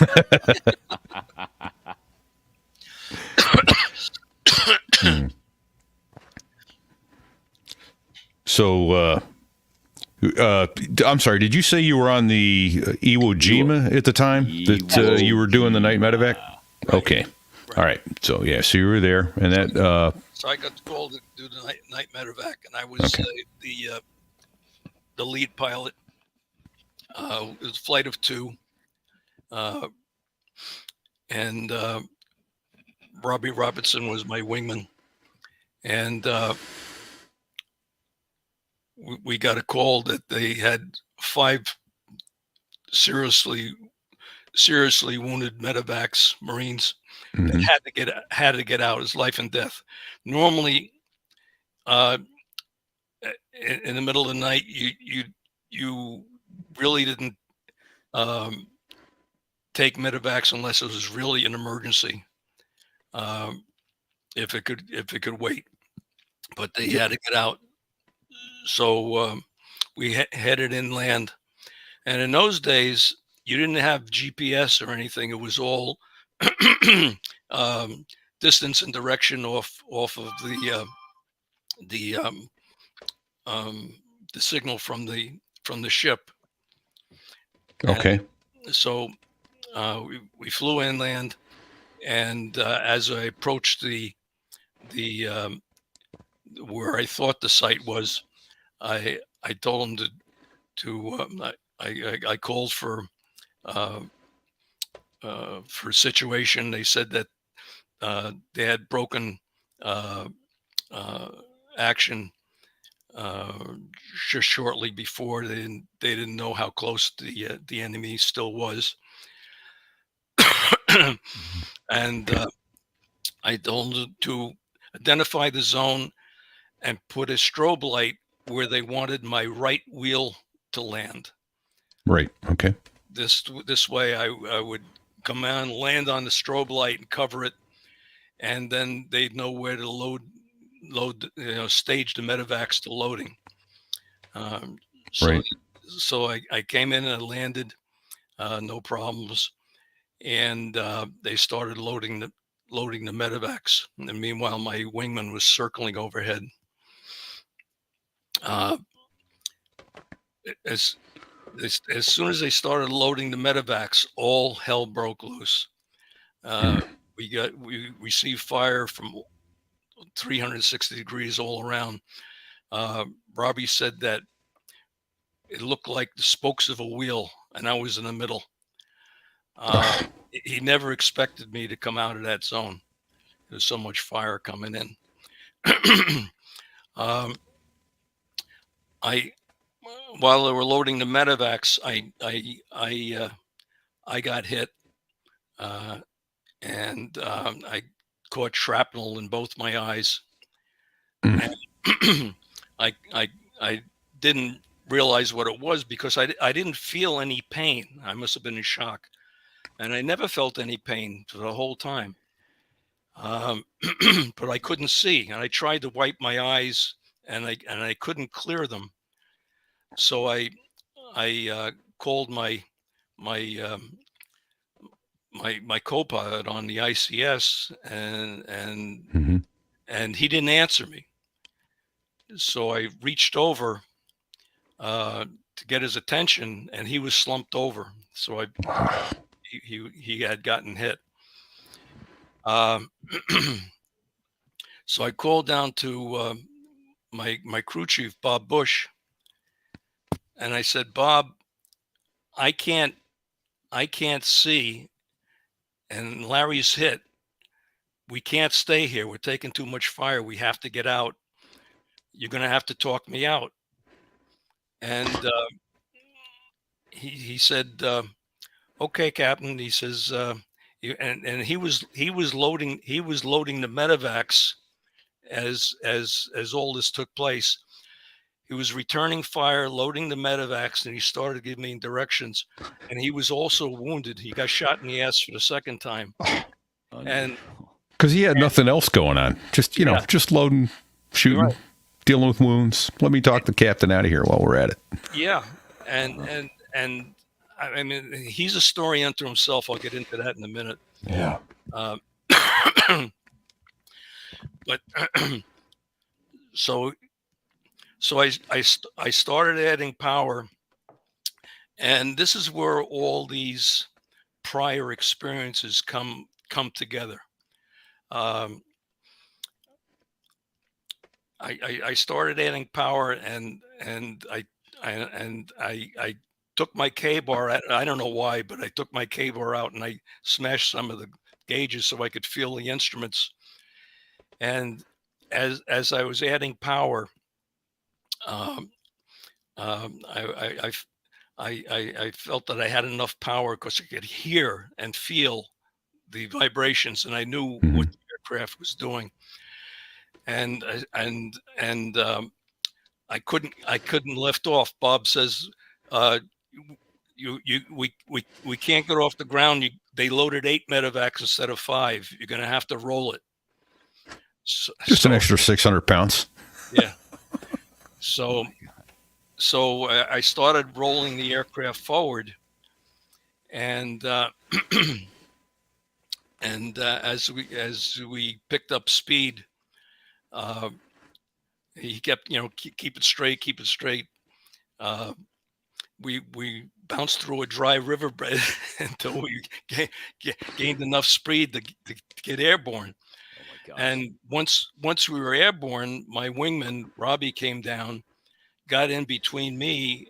So, I'm sorry. Did you say you were on the Iwo Jima at the time that you were doing the night medevac? Right. Okay. Right. All right. So yeah. So you were there, and that. So I got the call to do the night medevac, and I was the lead pilot. It was a flight of 2, and Robbie Robertson was my wingman, and we got a call that they had 5 seriously wounded medevacs, Marines, that had to get out. It's life and death. Normally, in the middle of the night, you really didn't take medevacs unless it was really an emergency. If it could wait, but they had to get out. So we headed inland, and in those days you didn't have GPS or anything. It was all distance and direction off of the signal from the ship. Okay. And so we flew inland, and as I approached the where I thought the site was, I told them I called for a situation. They said that they had broken action just shortly before. They didn't know how close the enemy still was, and I told them to identify the zone and put a strobe light where they wanted my right wheel to land. Right. Okay. This way I would come on, land on the strobe light and cover it, and then they'd know where to load, stage the medevacs to loading. Right. So I came in and landed, no problems, and they started loading the medevacs. And meanwhile, my wingman was circling overhead. As soon as they started loading the medevacs, all hell broke loose. We received fire from 360 degrees all around. Robbie said that it looked like the spokes of a wheel, and I was in the middle. He never expected me to come out of that zone. There's so much fire coming in. I while they were loading the medevacs, I got hit, and I caught shrapnel in both my eyes. Mm. And I didn't realize what it was because I didn't feel any pain. I must have been in shock, and I never felt any pain for the whole time. But I couldn't see, and I tried to wipe my eyes, and I couldn't clear them. So I called my my co-pilot on the ICS, Hmm. and he didn't answer me. So I reached over to get his attention, and he was slumped over. So he had gotten hit. Um, so I called down to my crew chief, Bob Bush, and I said, Bob, I can't see, and Larry's hit. We can't stay here. We're taking too much fire. We have to get out. You're going to have to talk me out. And he said, okay, Captain. He says, and he was loading the medevacs as all this took place. He was returning fire, loading the medevacs, and he started giving me directions. And he was also wounded. He got shot in the ass for the second time. And Because he had nothing else going on. Just, Yeah. just loading, shooting, Right. dealing with wounds. Let me talk the captain out of here while we're at it. Yeah, and I mean, he's a story unto himself. I'll get into that in a minute. Yeah. Um, but so I started adding power, and this is where all these prior experiences come together. I started adding power, and I took my K-bar out. I don't know why, but I took my K-bar out and I smashed some of the gauges so I could feel the instruments. And as I was adding power, um, I felt that I had enough power because I could hear and feel the vibrations, and I knew what the aircraft was doing. And I couldn't lift off. Bob says, we can't get off the ground. They loaded 8 medevacs instead of 5. You're going to have to roll it. Just an extra 600 pounds. Yeah. So I started rolling the aircraft forward, and as we picked up speed, he kept, keep it straight. We bounced through a dry riverbed until we gained enough speed to get airborne. Oh my gosh. And once we were airborne, my wingman Robbie came down, got in between me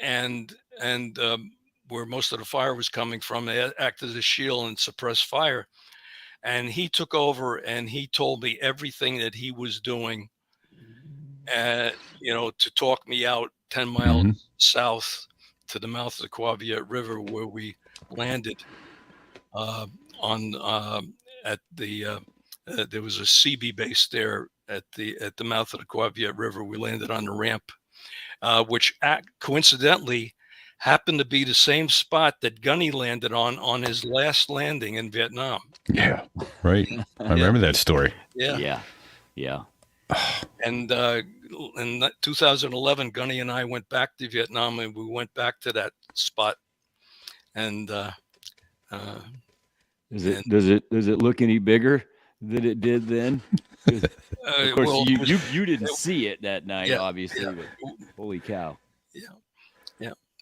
and where most of the fire was coming from. They acted as a shield and suppressed fire. And he took over and he told me everything that he was doing, to talk me out 10 miles south to the mouth of the Quaviet River, where we landed at the there was a CB base there at the mouth of the Quaviet River. We landed on the ramp, which coincidentally happened to be the same spot that Gunny landed on his last landing in Vietnam. Yeah, right. I remember that story. Yeah. And in 2011, Gunny and I went back to Vietnam, and we went back to that spot. And does it look any bigger than it did then? Of course, you didn't see it that night, obviously. Yeah. But holy cow! Yeah.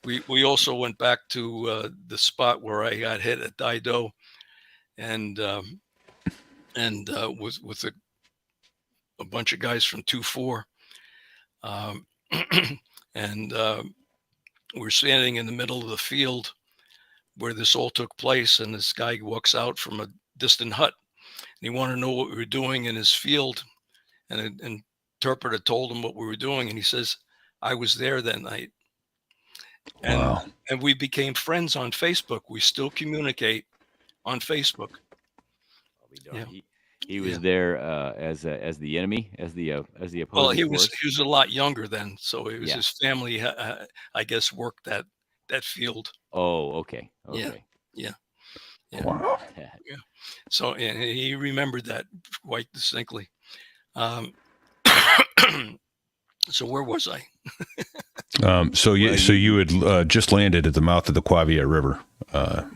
We also went back to the spot where I got hit at Daido, and with a bunch of guys from 2-4, and we're standing in the middle of the field where this all took place, and this guy walks out from a distant hut, and he wanted to know what we were doing in his field, and an interpreter told him what we were doing, and he says, I was there that night. And Wow. and we became friends on Facebook. We still communicate on Facebook. Yeah. He was there as the enemy, as the opposing Well, he force. was a lot younger then, so it was Yeah. his family. I guess worked that field. Oh, okay. Yeah. Okay. Yeah. Yeah. Wow. So and he remembered that quite distinctly. So where was I? So you had just landed at the mouth of the Quavia River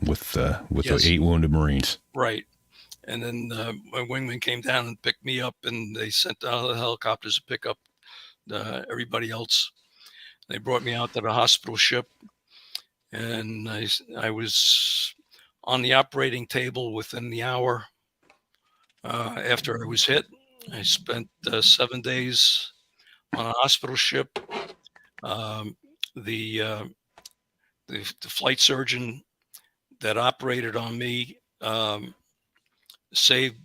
with Yes. the 8 wounded Marines. Right. And then my wingman came down and picked me up, and they sent out the helicopters to pick up everybody else. They brought me out to the hospital ship, and I was on the operating table within the hour after I was hit. I spent 7 days on a hospital ship. The flight surgeon that operated on me saved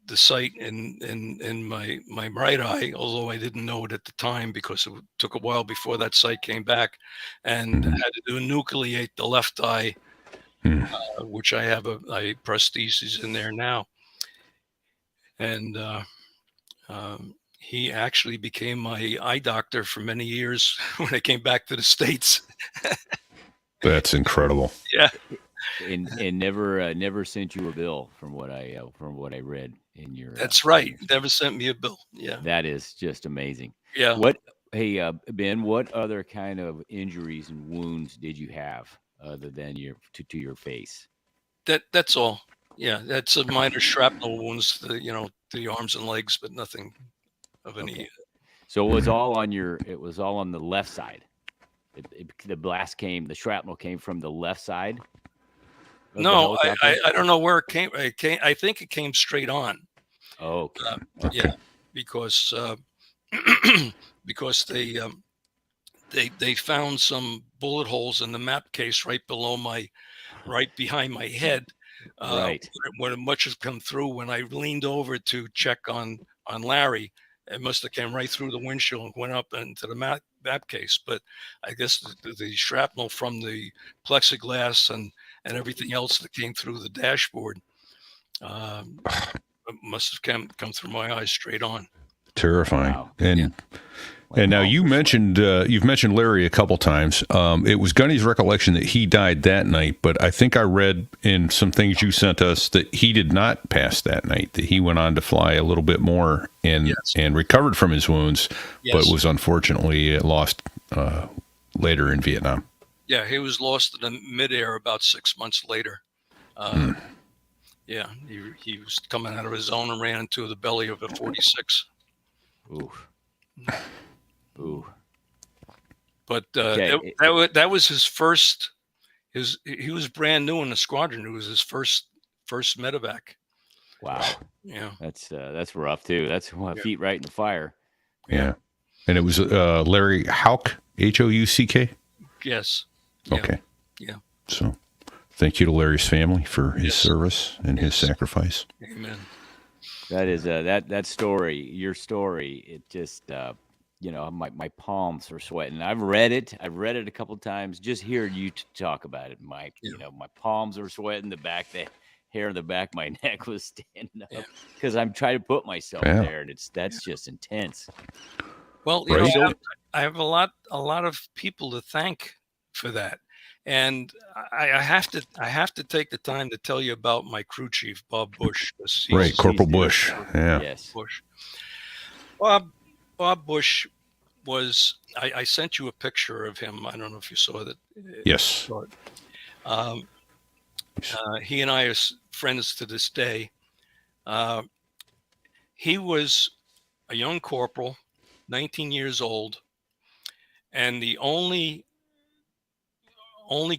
the sight in my right eye, although I didn't know it at the time because it took a while before that sight came back, and had to nucleate the left eye, which I have a prosthesis in there now. And he actually became my eye doctor for many years when I came back to the States. That's incredible. Yeah. And never sent you a bill from what I read in your. That's right. Never sent me a bill. Yeah. That is just amazing. Yeah. Hey, Ben, what other kind of injuries and wounds did you have other than to your face? That's all. Yeah, that's a minor shrapnel wounds, the arms and legs, but nothing of any. Okay. So it was all on the left side. The shrapnel came from the left side. No, I don't know where it came. I think it came straight on. Oh, okay. Yeah, because because they found some bullet holes in the map case right behind my head. Right. When much has come through, when I leaned over to check on Larry, it must have came right through the windshield and went up into the map case. But I guess the shrapnel from the plexiglass and everything else that came through the dashboard must have come through my eyes straight on. Terrifying. Wow. And now you've mentioned Larry a couple times. It was Gunny's recollection that he died that night, but I think I read in some things you sent us that he did not pass that night, that he went on to fly a little bit more and recovered from his wounds, but was unfortunately lost later in Vietnam. Yeah, he was lost in midair about 6 months later. Yeah, he was coming out of his zone and ran into the belly of a 46. Ooh. But Okay. that was his first. He was brand new in the squadron. It was his first medevac. Wow. Yeah, that's rough too. That's feet right in the fire. Yeah. And it was Larry Houck, Houck? Yes. Okay. Yeah. So thank you to Larry's family for his service and his sacrifice. Amen. That is that story, your story. It just my palms are sweating. I've read it a couple of times. Just hearing you talk about it, Mike. Yeah. My palms are sweating. The hair on the back of my neck was standing up because I'm trying to put myself there, and that's just intense. Well, I have a lot of people to thank for that, and I have to take the time to tell you about my crew chief, Bob Bush. Right, Corporal Bush. Yeah. Yes. Bush. Bob Bush was. I sent you a picture of him. I don't know if you saw that. Yes. He and I are friends to this day. He was a young corporal, 19 years old, and the only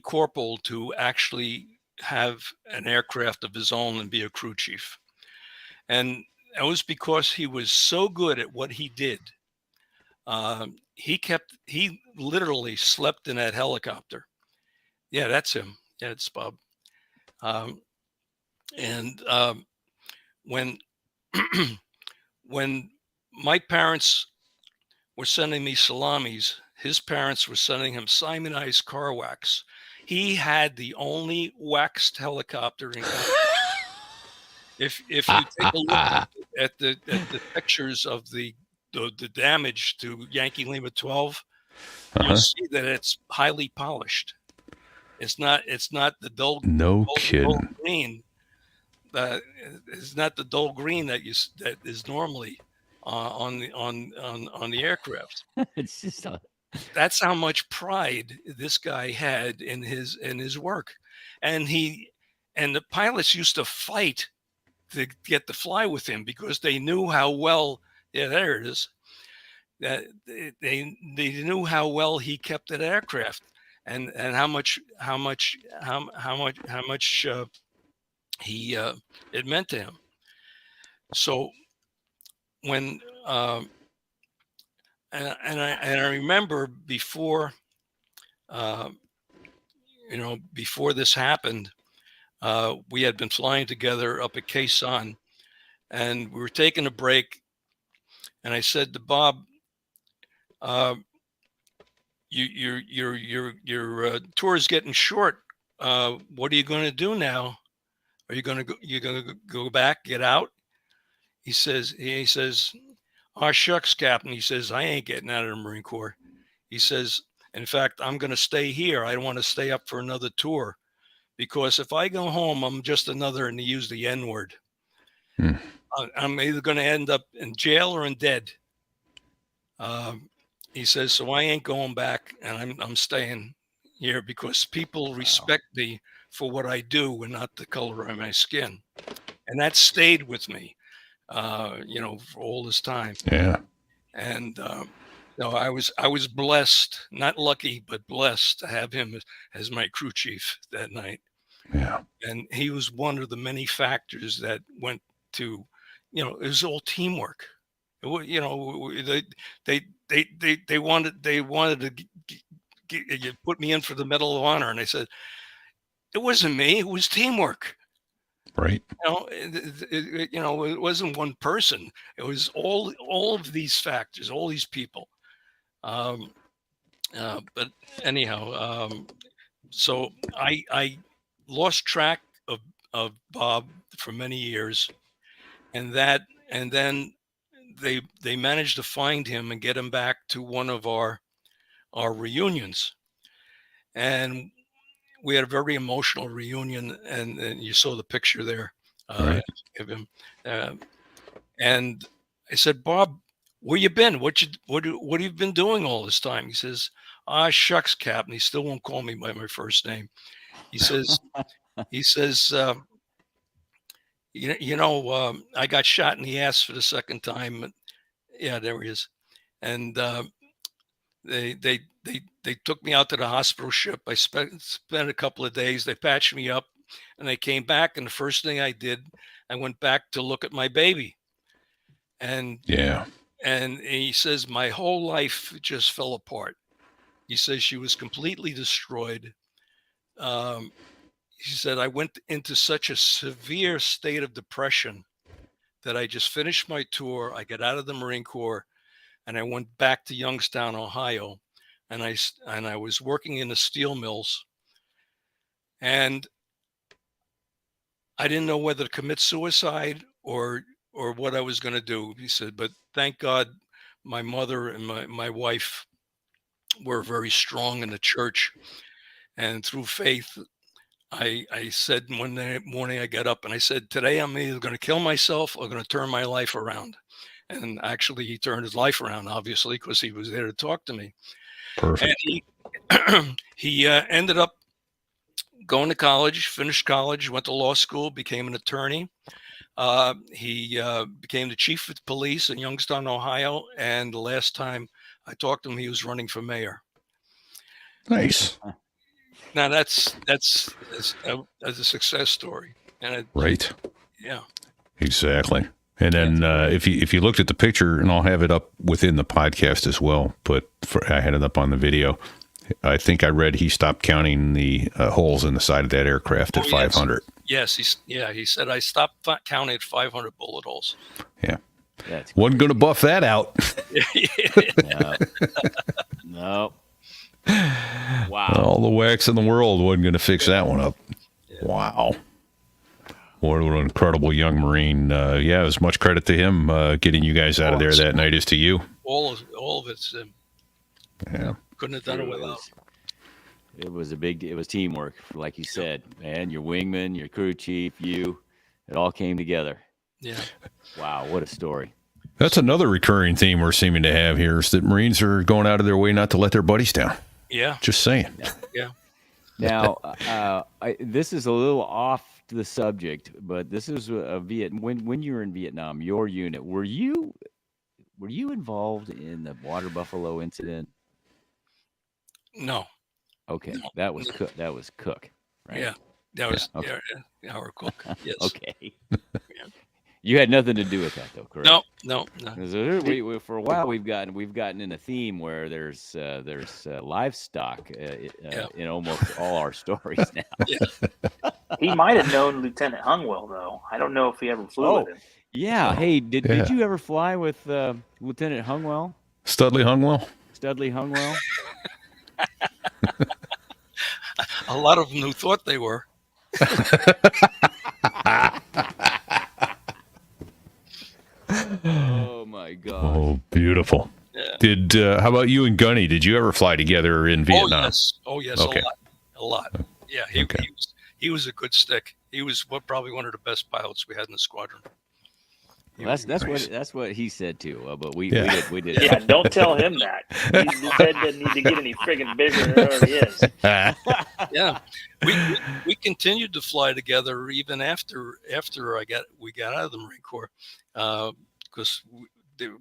corporal to actually have an aircraft of his own and be a crew chief. And that was because he was so good at what he did. He literally slept in that helicopter. Yeah, that's him. Yeah, it's Bob. When when my parents were sending me salamis his parents were sending him Simonized car wax. He had the only waxed helicopter in country. If you take a look at the pictures of the damage to Yankee Lima 12, you'll see that it's highly polished. It's not the dull green. It's not the dull green that is normally on the aircraft. It's just That's how much pride this guy had in his work, and the pilots used to fight to get to fly with him because they knew how well. Yeah, there it is. That they knew how well he kept that aircraft, and how much he it meant to him. So when and I remember before before this happened, we had been flying together up at Quezon, and we were taking a break, and I said to Bob, your tour is getting short. What are you going to do now? Are you going to go back, get out? He says, "Oh, shucks, Captain." He says, "I ain't getting out of the Marine Corps." He says, "In fact, I'm going to stay here. I don't want to stay up for another tour, because if I go home, I'm just another," and he used the N word. "I'm either going to end up in jail or in dead." He says, "So I ain't going back, and I'm staying here because people respect me for what I do and not the color of my skin." And that stayed with me, for all this time. Yeah. And I was blessed, not lucky, but blessed to have him as my crew chief that night. Yeah. And he was one of the many factors that went to, it was all teamwork. They wanted to put me in for the Medal of Honor, and I said, it wasn't me, it was teamwork. Right. It wasn't one person. It was all of these factors, all these people. But anyhow, so I lost track of Bob for many years, and then they managed to find him and get him back to one of our reunions, and we had a very emotional reunion, and you saw the picture there Right. of him. And I said, "Bob, where you been? What have you been doing all this time?" He says, "Ah, shucks, Captain." He still won't call me by my first name. He says, I got shot in the ass for the second time. Yeah, there he is. And they took me out to the hospital ship. I spent a couple of days. They patched me up, and I came back. And the first thing I did, I went back to look at my baby. And Yeah. and he says, my whole life just fell apart. He says she was completely destroyed. He said, I went into such a severe state of depression that I just finished my tour. I got out of the Marine Corps, and I went back to Youngstown, Ohio, and I was working in the steel mills, and I didn't know whether to commit suicide or what I was going to do. He said, but thank God my mother and my wife were very strong in the church, and through faith, I said one morning I got up and I said, today I'm either going to kill myself or going to turn my life around. And actually he turned his life around, obviously, because he was there to talk to me. Perfect. And he ended up going to college, finished college, went to law school, became an attorney. He became the chief of police in Youngstown, Ohio. And the last time I talked to him, he was running for mayor. Nice. Now that's a success story. And Right. Yeah. Exactly. And then if you looked at the picture, and I'll have it up within the podcast as well, but I had it up on the video. I think I read he stopped counting the holes in the side of that aircraft at 500. Yes. He said I stopped counting at 500 bullet holes. Yeah. Wasn't going to buff that out. No. All the wax in the world wasn't going to fix that one up. Wow. What an incredible young Marine. As much credit to him getting you guys out of there that night as to you. All of it's couldn't have done it without. It was teamwork, like you said, man. Your wingman, your crew chief, it all came together. Yeah. Wow, what a story. That's another recurring theme we're seeming to have here is that Marines are going out of their way not to let their buddies down. Yeah. Just saying. Yeah. Now, this is a little off the subject, but this is when you were in Vietnam, your unit, were you involved in the water buffalo incident? No. Okay, No. that was Cook, right? Yeah, that was Okay. our Cook. Yes. Okay. You had nothing to do with that, though, correct? No. 'Cause we, for a while, we've gotten in a theme where there's livestock in almost all our stories now. Yeah. He might have known Lieutenant Hungwell, though. I don't know if he ever flew with him. Yeah. Hey, did you ever fly with Lieutenant Hungwell? Studley Hungwell? Studley Hungwell? A lot of them who thought they were. Oh my God! Oh, beautiful. Yeah. How about you and Gunny? Did you ever fly together in Vietnam? Oh yes. Okay. A lot. Yeah, he was a good stick. He was probably one of the best pilots we had in the squadron. That's what he said too. But we did. Yeah, don't tell him that. His head doesn't need to get any friggin' bigger than it already is. Yeah, we continued to fly together even after we got out of the Marine Corps, because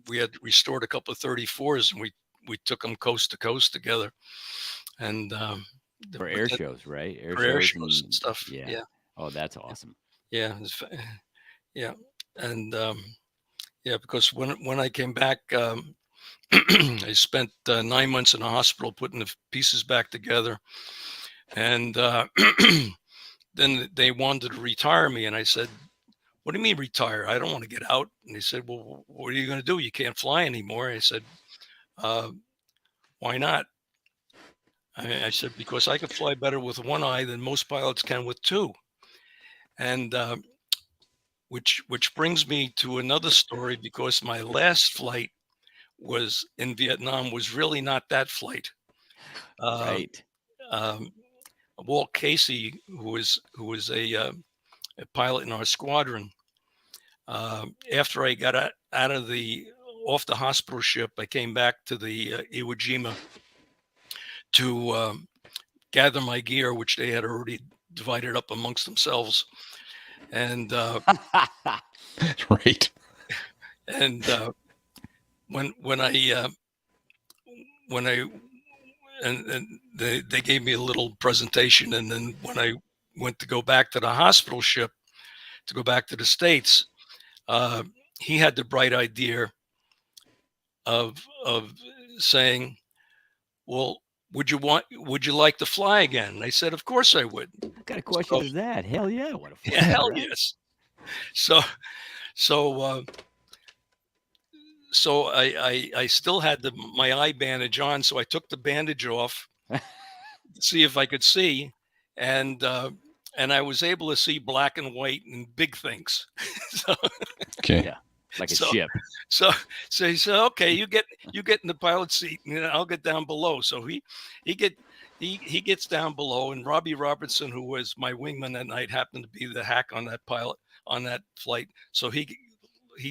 we had restored a couple of 34s and we took them coast to coast together, and for air shows, right? Air shows and stuff. Yeah. Oh, that's awesome. Yeah. Yeah. And because when I came back, I spent 9 months in a hospital putting the pieces back together, and then they wanted to retire me, and I said, "What do you mean retire? I don't want to get out." And they said, "Well, what are you going to do? You can't fly anymore." I said, "Why not?" I said, "Because I could fly better with one eye than most pilots can with two," and which brings me to another story, because my last flight was in Vietnam was really not that flight. Right. Walt Casey, who was a pilot in our squadron, after I got out of off the hospital ship, I came back to the Iwo Jima to gather my gear, which they had already divided up amongst themselves. And right. And when they gave me a little presentation, and then when I went to go back to the hospital ship to go back to the States, he had the bright idea of saying, "Well, would you like to fly again?" And I said, "Of course I would." What kind of question is that? Hell yeah, I want to fly. Yeah, hell yes. So I still had my eye bandage on, so I took the bandage off to see if I could see, and I was able to see black and white and big things. Okay. Yeah, like a ship. So he said, "Okay, you get in the pilot seat, and I'll get down below." So he gets down below, and Robbie Robertson, who was my wingman that night, happened to be the hack on that flight. So he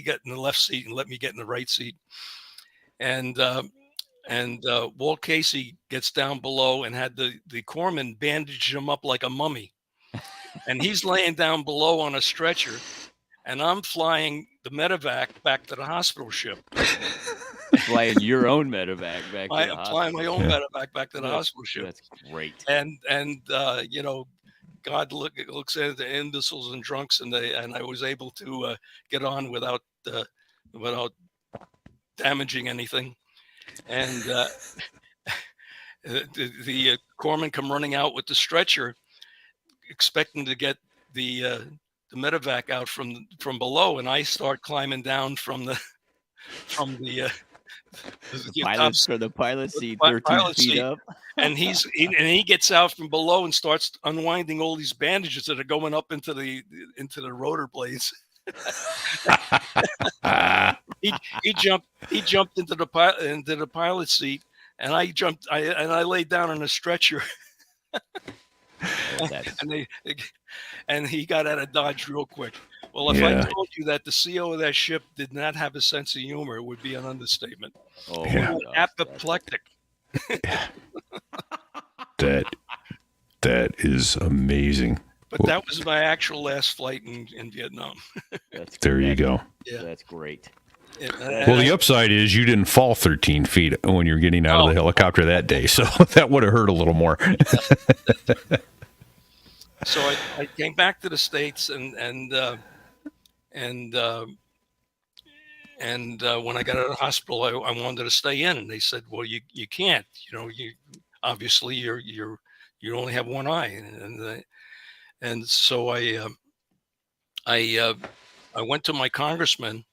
got in the left seat and let me get in the right seat. And Walt Casey gets down below and had the corpsman bandage him up like a mummy. And he's laying down below on a stretcher, and I'm flying the medevac back to the hospital ship. Flying your own medevac back to the hospital. Flying my own medevac back to the hospital ship. That's great. And God looks at the imbeciles and drunks, and I was able to get on without damaging anything. And the corpsman come running out with the stretcher, expecting to get the medevac out from below, and I start climbing down from the Pilots for the pilot seat, pi- 13 pilot feet seat. up. And he gets out from below and starts unwinding all these bandages that are going up into the rotor blades. he jumped into the pilot seat, and I laid down on a stretcher. And he got out of Dodge real quick. Well, if I told you that the CO of that ship did not have a sense of humor, it would be an understatement. Oh, He my was gosh, apoplectic. That is amazing. But that was my actual last flight in Vietnam. There you go. Yeah, that's great. Well, the upside is you didn't fall 13 feet when you're getting out of the helicopter that day, so that would have hurt a little more. So I came back to the States, and when I got out of the hospital, I wanted to stay in, and they said, "Well, you can't. You obviously you only have one eye," and so I went to my congressman,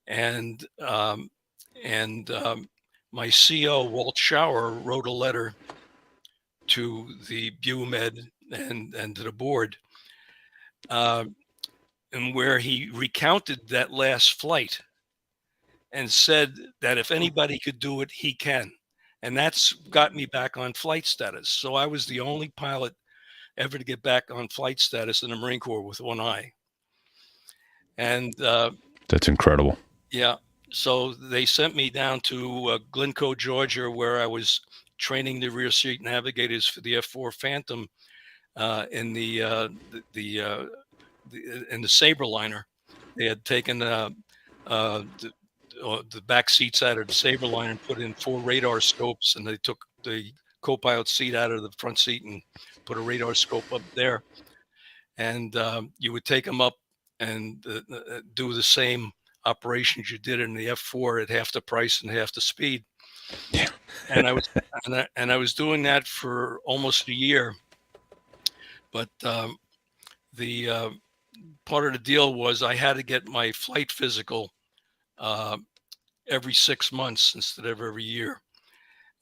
and my CO Walt Schauer wrote a letter to the BUMED and to the board, and where he recounted that last flight and said that if anybody could do it, he can. And that's got me back on flight status. So I was the only pilot ever to get back on flight status in the Marine Corps with one eye. And that's incredible. Yeah. So they sent me down to Glencoe, Georgia, where I was training the rear seat navigators for the F-4 Phantom in the Saberliner. They had taken the back seats out of the Saberliner and put in 4 radar scopes, and they took the co-pilot seat out of the front seat and put a radar scope up there. And you would take them up and do the same operations you did in the F-4 at half the price and half the speed. Yeah. And I was doing that for almost a year. But the part of the deal was I had to get my flight physical every 6 months instead of every year.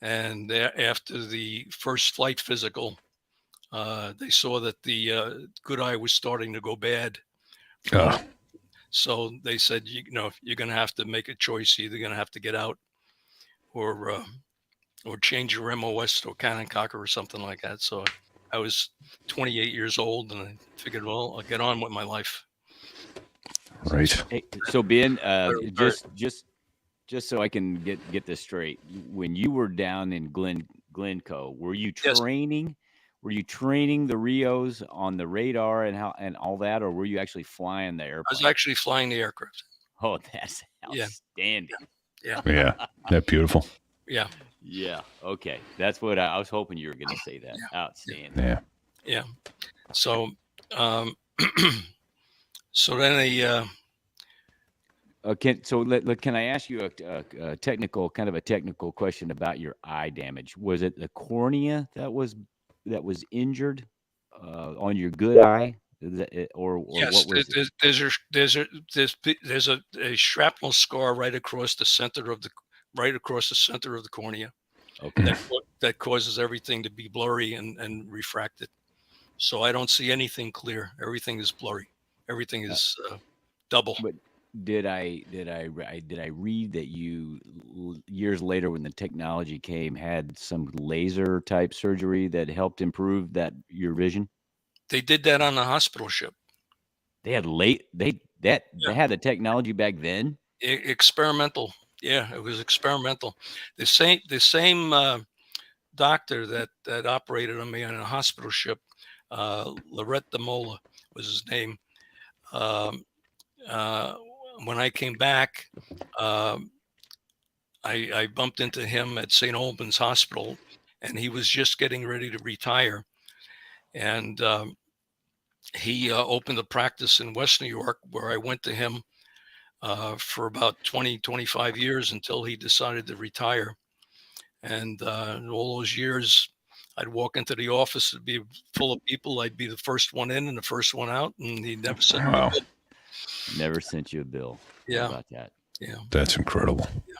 And after the first flight physical, they saw that the good eye was starting to go bad. So they said, you're going to have to make a choice. You're either going to have to get out or change your MOS to a Cannon Cocker or something like that. So I was 28 years old, and I figured, well, I'll get on with my life. Right. Hey, so Ben, just so I can get this straight, when you were down in Glencoe, were you training? Yes. Were you training the Rios on the radar and all that, or were you actually flying the airplane? I was actually flying the aircraft. Oh, that's outstanding. Yeah. That beautiful. Yeah. Yeah. Okay. That's what I was hoping you were going to say that. Yeah. Outstanding. Yeah. So, so then they, can I ask you a technical question about your eye damage? Was it the cornea that was injured on your good eye, or yes, what was it? There's a shrapnel scar right across the center of the cornea. Okay. That causes everything to be blurry and refracted. So I don't see anything clear. Everything is blurry. Everything is double. But did I read that you years later, when the technology came, had some laser type surgery that helped improve your vision? They did that on the hospital ship. They had they had the technology back then. Experimental. Yeah, it was experimental. The same doctor that operated on me on a hospital ship, Lorette de Mola was his name. When I came back, I bumped into him at St. Albans Hospital, and he was just getting ready to retire. And he opened a practice in West New York, where I went to him for about 25 years until he decided to retire. And in all those years, I'd walk into the office, it'd be full of people. I'd be the first one in and the first one out, and he never sent me a bill. Never sent you a bill. Yeah. How about that? Yeah. That's incredible. Yeah.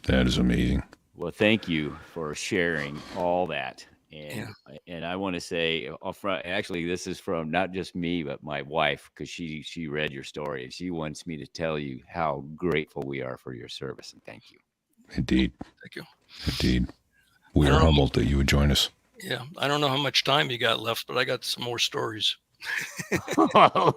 That is amazing. Well, thank you for sharing all that. And I want to say upfront, actually, this is from not just me, but my wife, because she read your story and she wants me to tell you how grateful we are for your service, and thank you. Indeed. Thank you. Indeed. We I are don't know. humbled that you would join us. Yeah, I don't know how much time you got left, but I got some more stories.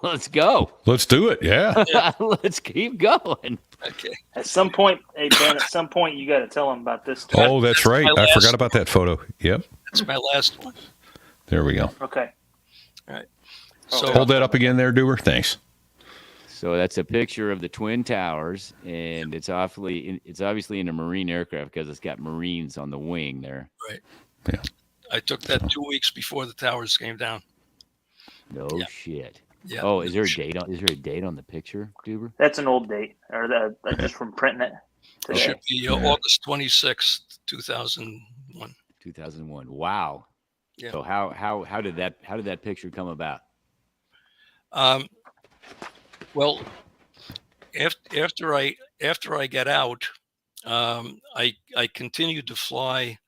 Let's go. Let's do it. Yeah. Let's keep going. Okay. At some point, hey Ben, at some point you got to tell them about this story. Oh, that's right. my I last forgot about that photo. Yep. That's my last one. There we go. Okay. All right. Oh, So Hold that up again there, Dewar. Thanks. So that's a picture of the Twin Towers, and it's obviously in a Marine aircraft because it's got Marines on the wing there. right. Yeah. I took that 2 weeks before the towers came down. No Yeah. shit. Yeah. Oh, is there a date on the picture, Duber? That's an old date, or just from printing it It today. should be August 26th, 2001. 2001. Wow. Yeah. So how did that picture come about? Well, after I get out, I continued to fly,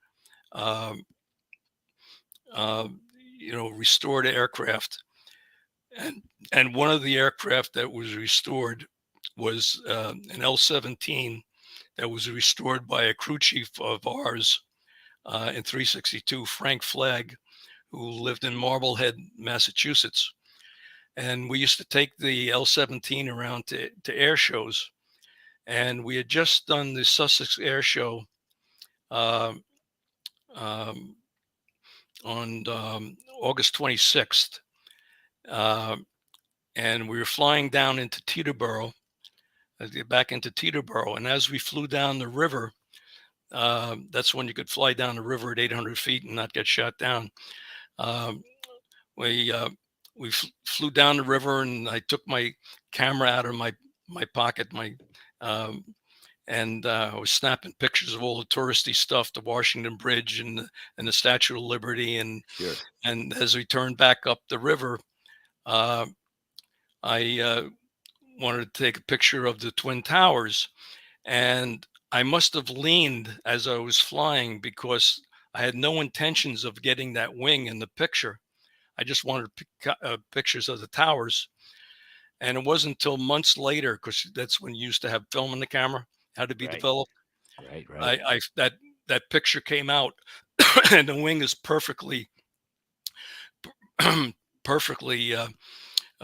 restored aircraft, and one of the aircraft that was restored was an L-17 that was restored by a crew chief of ours in 362, Frank Flagg, who lived in Marblehead, Massachusetts. And we used to take the L-17 around to air shows. And we had just done the Sussex Air Show on August 26th. And we were flying down into Teterboro, back into Teterboro. And as we flew down the river, that's when you could fly down the river at 800 feet and not get shot down. We flew down the river, and I took my camera out of my pocket, and I was snapping pictures of all the touristy stuff, the Washington Bridge and the Statue of Liberty, and Sure. and as we turned back up the river, I wanted to take a picture of the Twin Towers, and I must have leaned as I was flying because I had no intentions of getting that wing in the picture. I just wanted pictures of the towers. And it wasn't until months later, because that's when you used to have film in the camera, had to be developed. Right. That picture came out, and the wing is perfectly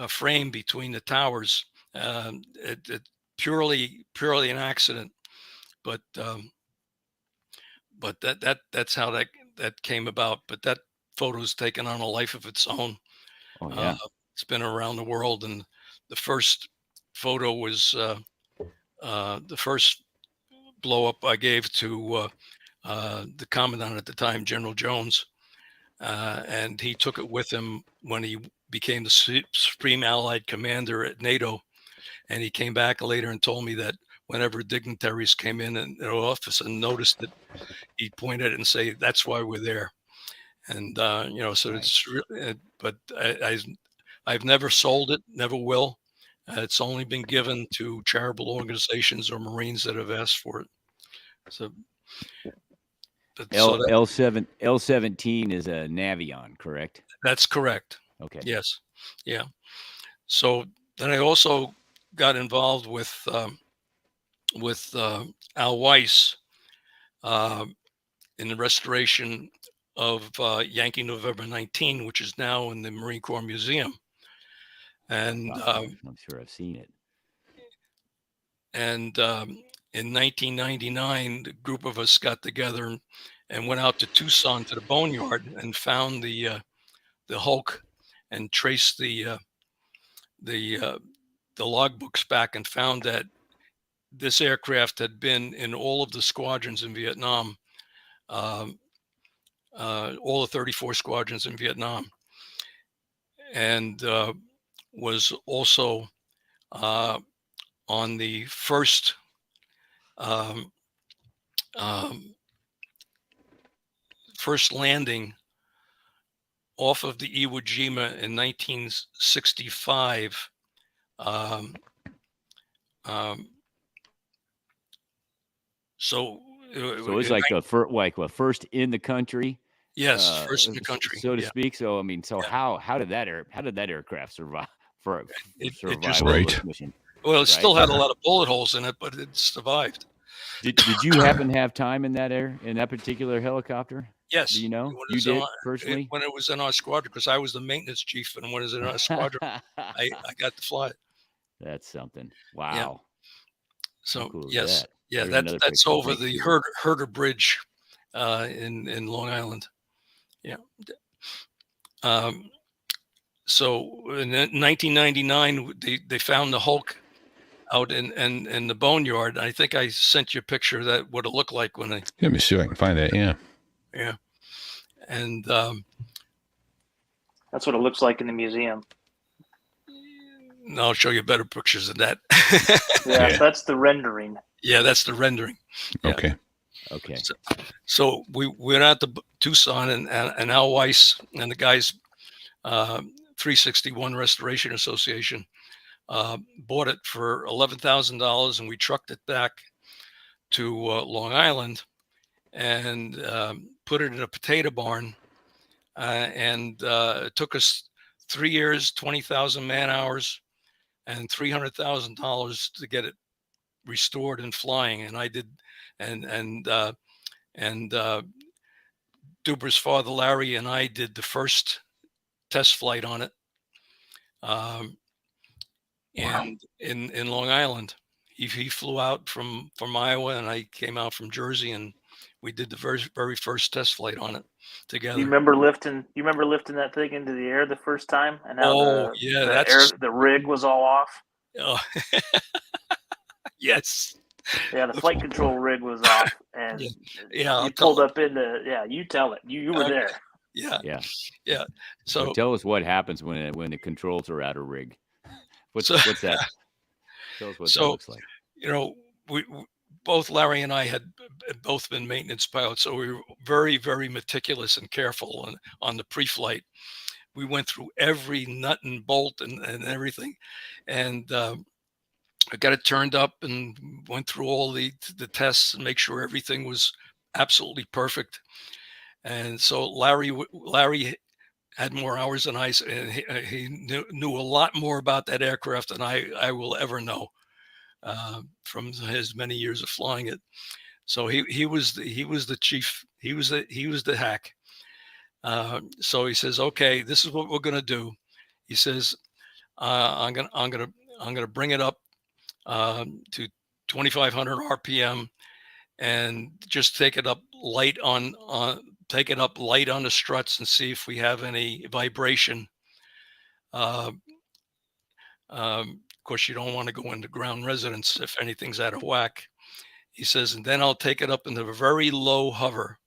framed between the towers. It purely an accident, but that's how that came about. But that photo's taken on a life of its own. Oh yeah. It's been around the world, and the first photo was the first blow up I gave to the Commandant at the time, General Jones, and he took it with him when he became the Supreme Allied Commander at NATO. And he came back later and told me that whenever dignitaries came in their office and noticed it, he'd point at it and say, "That's why we're there." And so it's really, but I've never sold it, never will. It's only been given to charitable organizations or Marines that have asked for it. So, L-17 is a Navion, correct? That's correct. Okay. Yes. Yeah. So then I also got involved with Al Weiss in the restoration of Yankee November 19, which is now in the Marine Corps Museum. And I'm sure I've seen it. And in 1999, the group of us got together and went out to Tucson to the boneyard and found the Hulk and traced the logbooks back and found that this aircraft had been in all of the squadrons in Vietnam, all the 34 squadrons in Vietnam, and was also on the first first landing off of the Iwo Jima in 1965. So So it's like first in the country. Yes, first in the country, so to yeah. speak. So I mean, so Yeah. how did that aircraft survive It survive just- all Right. this mission? Well, it Right. still had a lot of bullet holes in it, but it survived. Did you happen to have time in that particular helicopter? Yes. Do you know? when it You was did on- personally? when it was in our squadron, because I was the maintenance chief, and when it was in our squadron, I got to fly it. That's something. Yeah. Wow. So cool is yes, that? yeah, There's that's another that's picture. over Thanks, the Peter. Herder Bridge in Long Island. Yeah. So in 1999, they found the Hulk out in the boneyard. I think I sent you a picture of that what it looked like when they Let me see if I can find that. Yeah. yeah, and That's what it looks like in the museum. I'll show you better pictures of that. Yeah, Yeah. that's the rendering. Yeah, that's the rendering. Yeah. Okay. Okay. So we went out to Tucson, and Al Weiss and the guys, 361 Restoration Association, bought it for $11,000, and we trucked it back to Long Island and put it in a potato barn. And it took us 3 years, 20,000 man hours, and $300,000 to get it restored and flying. And I did, and Duber's father Larry and I did the first test flight on it. And in Long Island, he flew out from Iowa, and I came out from Jersey, and we did the very first test flight on it together. You remember lifting that thing into the air the first time, and how the rig was all off? Oh. Yes. Yeah, the flight control rig was off, and Yeah, you pulled up into. Yeah, you tell it. You were there. Yeah. So So tell us what happens when the controls are out of rig. What's that? Tell us what that looks like. we both Larry and I had both been maintenance pilots, so we were very, very meticulous and careful on the pre-flight. We went through every nut and bolt and everything, and I got it turned up and went through all the tests and make sure everything was absolutely perfect. And so Larry had more hours than I, and he knew a lot more about that aircraft than I will ever know from his many years of flying it. So he was the chief. He was the hack. So he says, okay, this is what we're gonna do. He says, I'm gonna bring it up to 2,500 RPM and just take it up light on the struts and see if we have any vibration. Of course, you don't want to go into ground resonance if anything's out of whack. He says, and then I'll take it up into a very low hover.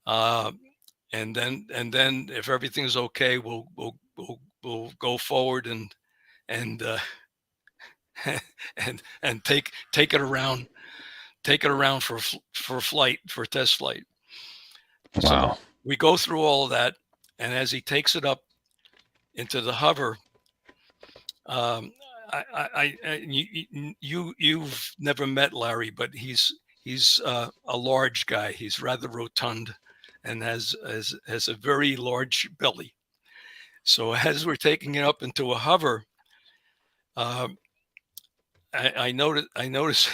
And then if everything's okay, we'll go forward and and take it around for a flight, for a test flight. Wow. So we go through all of that, and as he takes it up into the hover, you've never met Larry, but he's a large guy. He's rather rotund and has a very large belly. So as we're taking it up into a hover, I notice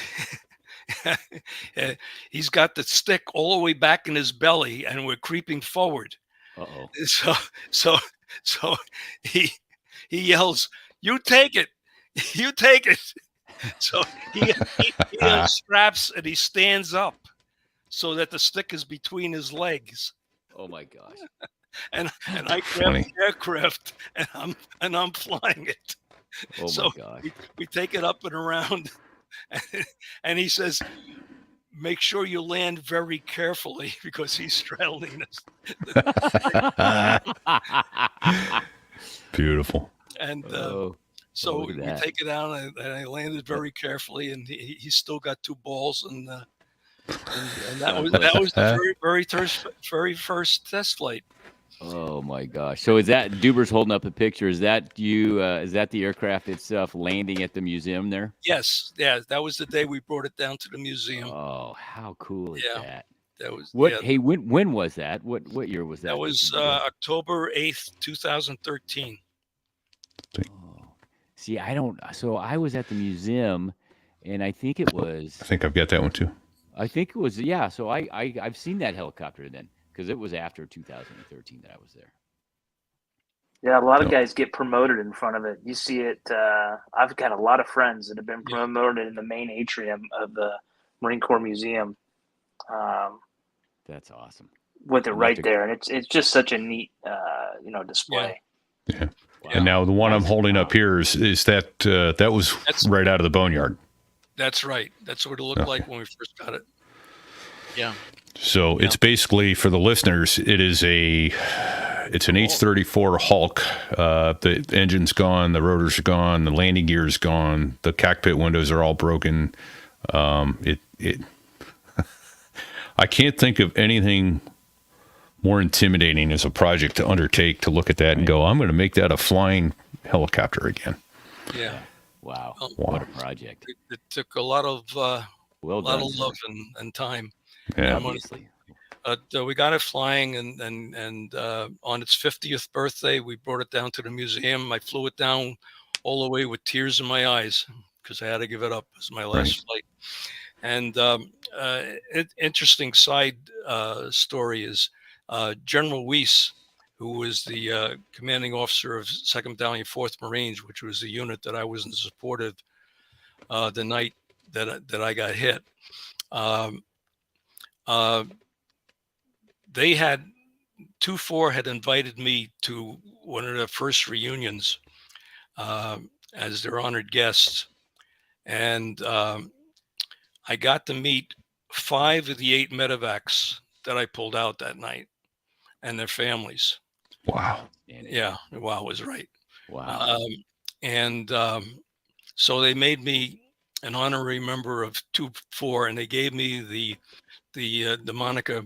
he's got the stick all the way back in his belly, and we're creeping forward. Uh-oh. So he yells, "You take it, you take it!" So he straps and he stands up so that the stick is between his legs. Oh my gosh! And I grab the aircraft and I'm flying it. Oh so my gosh! We take it up and around, and he says, "Make sure you land very carefully," because he's straddling us. Beautiful. And so we take it out, and I landed very carefully, and he's still got two balls, and that was the very first test flight. Oh my gosh! So is that Duber's holding up a picture? Is that you? Is that the aircraft itself landing at the museum there? Yes, yeah, that was the day we brought it down to the museum. Oh, how cool is Yeah, that? that was What? yeah, Hey, when was that? What year was that that? was October 8th, 2013. Oh, see, I don't. So I was at the museum, and I think it was. I think I've got that one too. I think it was. Yeah. So I've seen that helicopter then because it was after 2013 that I was there. Yeah, a lot of So- guys get promoted in front of it. You see it. I've got a lot of friends that have been Yeah. promoted in the main atrium of the Marine Corps Museum, That's awesome. with it I'll have right to- there, and it's just such a neat, display. Yeah. Wow. And now the one I'm Nice. holding Wow. up here is that that was That's- right out of the boneyard. That's right. That's what it looked like when we first got it. Yeah. So it's basically, for the listeners, it's an H-34 Hulk. The engine's gone, the rotors are gone, the landing gear is gone, the cockpit windows are all broken. I can't think of anything more intimidating as a project to undertake, to look at that and go, I'm going to make that a flying helicopter again. Yeah. Wow. Oh. What a project. It took a lot of Well done. sir. love and time. Yeah. Obviously. We got it flying, and on it's 50th birthday, we brought it down to the museum. I flew it down all the way with tears in my eyes because I had to give it up. It was my last flight. And interesting side story is General Weiss, who was the commanding officer of 2nd Battalion, 4th Marines, which was the unit that I was in support of the night that I got hit. They had 2-4 had invited me to one of the first reunions as their honored guests, and I got to meet 5 of the 8 medevacs that I pulled out that night and their families. Wow. Yeah, wow was right. Wow. So they made me an honorary member of 2-4, and they gave me the moniker,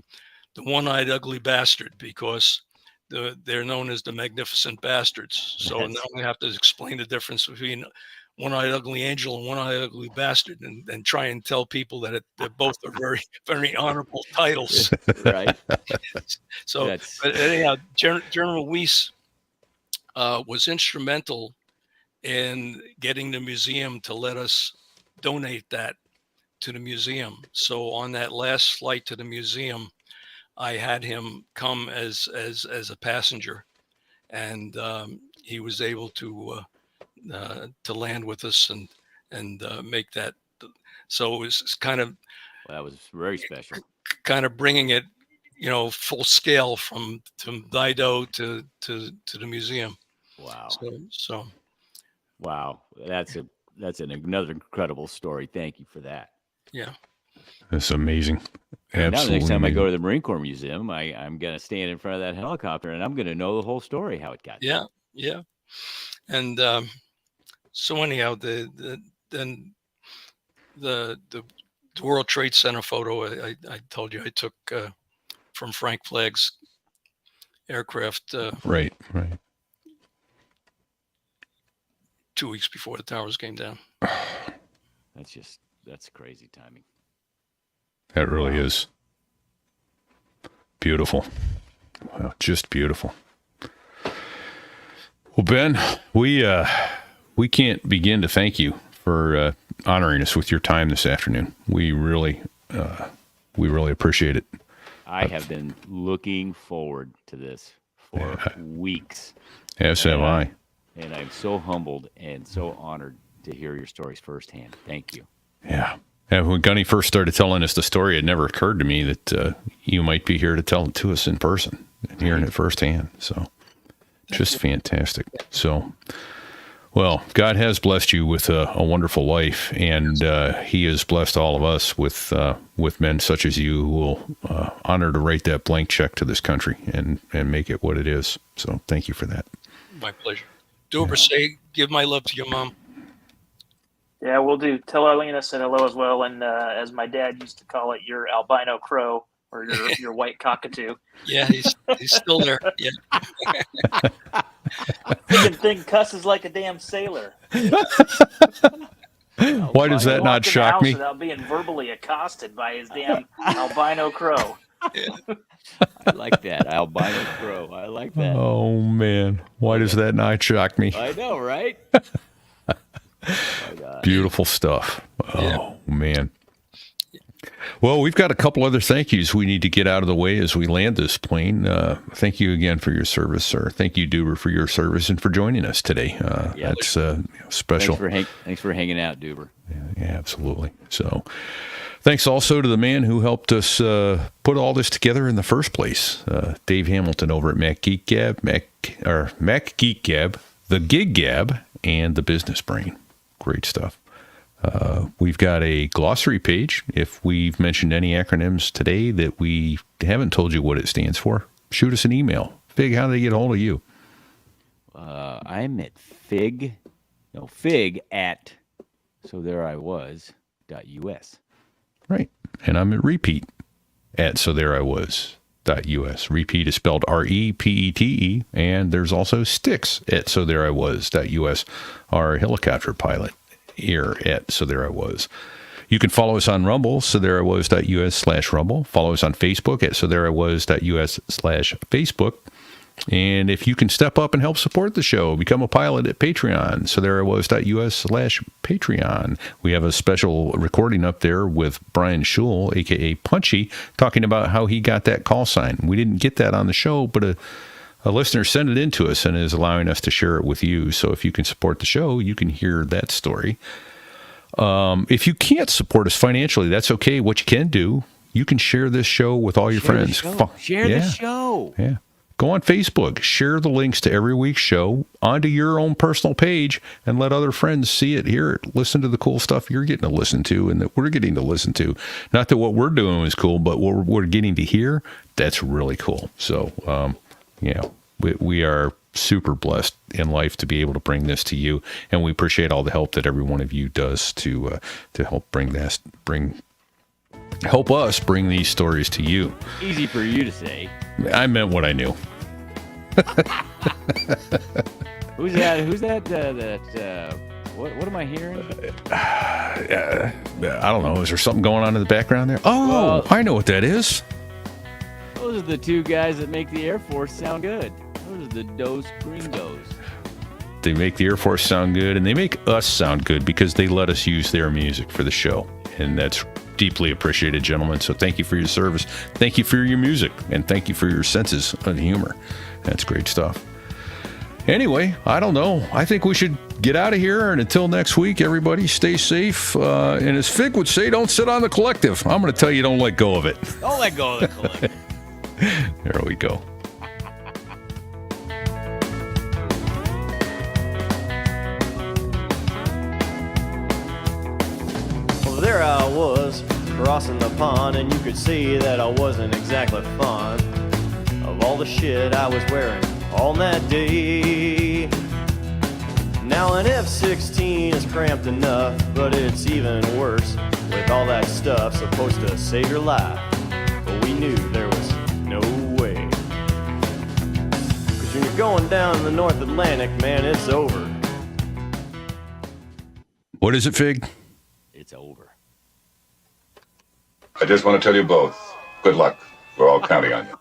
the One-Eyed Ugly Bastard, because they're known as the Magnificent Bastards. So now we have to explain the difference between One-Eyed Ugly Angel and One-Eyed Ugly Bastard, and try and tell people that both are very, very honorable titles. Right. So, but anyhow, General Weiss was instrumental in getting the museum to let us donate that to the museum. So on that last flight to the museum, I had him come as a passenger, and he was able to land with us and make that. So it was kind of, Well, that was very special. kind of bringing it, full scale from Dido to the museum. Wow. So Wow. That's another incredible story. Thank you for that. yeah. That's amazing. Now, the Absolutely next time I go amazing. to the Marine Corps Museum, I'm going to stand in front of that helicopter and I'm going to know the whole story, how it got there. Yeah. And so anyhow, the World Trade Center photo I told you I took from Frank Flagg's aircraft Right. 2 weeks before the towers came down. That's crazy timing. That really is beautiful. Wow, just beautiful. Well, Ben, we can't begin to thank you for honoring us with your time this afternoon. We really appreciate it. I have been looking forward to this for weeks. As have I. And I'm so humbled and so honored to hear your stories firsthand. Thank you. Yeah. And when Gunny first started telling us the story, it never occurred to me that you might be here to tell it to us in person and hearing it firsthand. So just fantastic. So, well, God has blessed you with a wonderful life, and he has blessed all of us with men such as you who will honor to write that blank check to this country and make it what it is. So thank you for that. My pleasure. Dober, say, give my love to your mom. Yeah, we'll do. Tell Arlene I said hello as well. And as my dad used to call it, your albino crow or your white cockatoo. Yeah, he's still there. Yeah. Freaking thing cusses like a damn sailor. Why does that Walked not in the shock house me? without being verbally accosted by his damn albino crow. I like that albino crow. I like that. Oh man, why does that not shock me? I know, right? My God. Beautiful stuff. Oh Yeah. man. Well, we've got a couple other thank yous we need to get out of the way as we land this plane. Thank you again for your service, sir. Thank you, Duber, for your service and for joining us today. That's special. Thanks for hanging out, Duber. Yeah, absolutely. So, thanks also to the man who helped us put all this together in the first place, Dave Hamilton over at Mac Geek Gab, Mac Geek Gab, the Gig Gab, and the Business Brain. Great stuff. We've got a glossary page. If we've mentioned any acronyms today that we haven't told you what it stands for, shoot us an email. Fig, how do they get a hold of you? I'm at fig at so there I was .us. Right. And I'm at repeat at so there I was .us. Repeat is spelled REPETE. And there's also sticks at so there I was .us, our helicopter pilot here at so there I was. You can follow us on Rumble, so there I was.us/Rumble. Follow us on Facebook at so there I was.us/Facebook. And if you can step up and help support the show, become a pilot at Patreon, so there I was.us/Patreon. We have a special recording up there with Brian Schul, a.k.a. Punchy, talking about how he got that call sign. We didn't get that on the show, but a listener sent it in to us and is allowing us to share it with you. So if you can support the show, you can hear that story. If you can't support us financially, that's okay. What you can do, you can share this show with all your friends. Share the show. Yeah. Go on Facebook, share the links to every week's show onto your own personal page, and let other friends see it, hear it, listen to the cool stuff you're getting to listen to and that we're getting to listen to. Not that what we're doing is cool, but what we're getting to hear, that's really cool. So, we are super blessed in life to be able to bring this to you, and we appreciate all the help that every one of you does to help help us bring these stories to you. Easy for you to say. I meant what I knew. Who's that? What am I hearing? I don't know. Is there something going on in the background there? Oh, I know what that is. Those are the two guys that make the Air Force sound good. Those are the Dos Gringos. They make the Air Force sound good, and they make us sound good because they let us use their music for the show. And that's deeply appreciated, gentlemen. So thank you for your service. Thank you for your music. And thank you for your senses of humor. That's great stuff. Anyway, I don't know. I think we should get out of here. And until next week, everybody stay safe. And as Fig would say, don't sit on the collective. I'm going to tell you, don't let go of it. Don't let go of the collective. There we go. Well, there I was, crossing the pond, and you could see that I wasn't exactly fond of all the shit I was wearing on that day. Now an F-16 is cramped enough, but it's even worse with all that stuff supposed to save your life. But we knew there was no way. 'Cause when you're going down the North Atlantic, man, it's over. What is it, Fig? It's over. I just want to tell you both, good luck. We're all counting on you.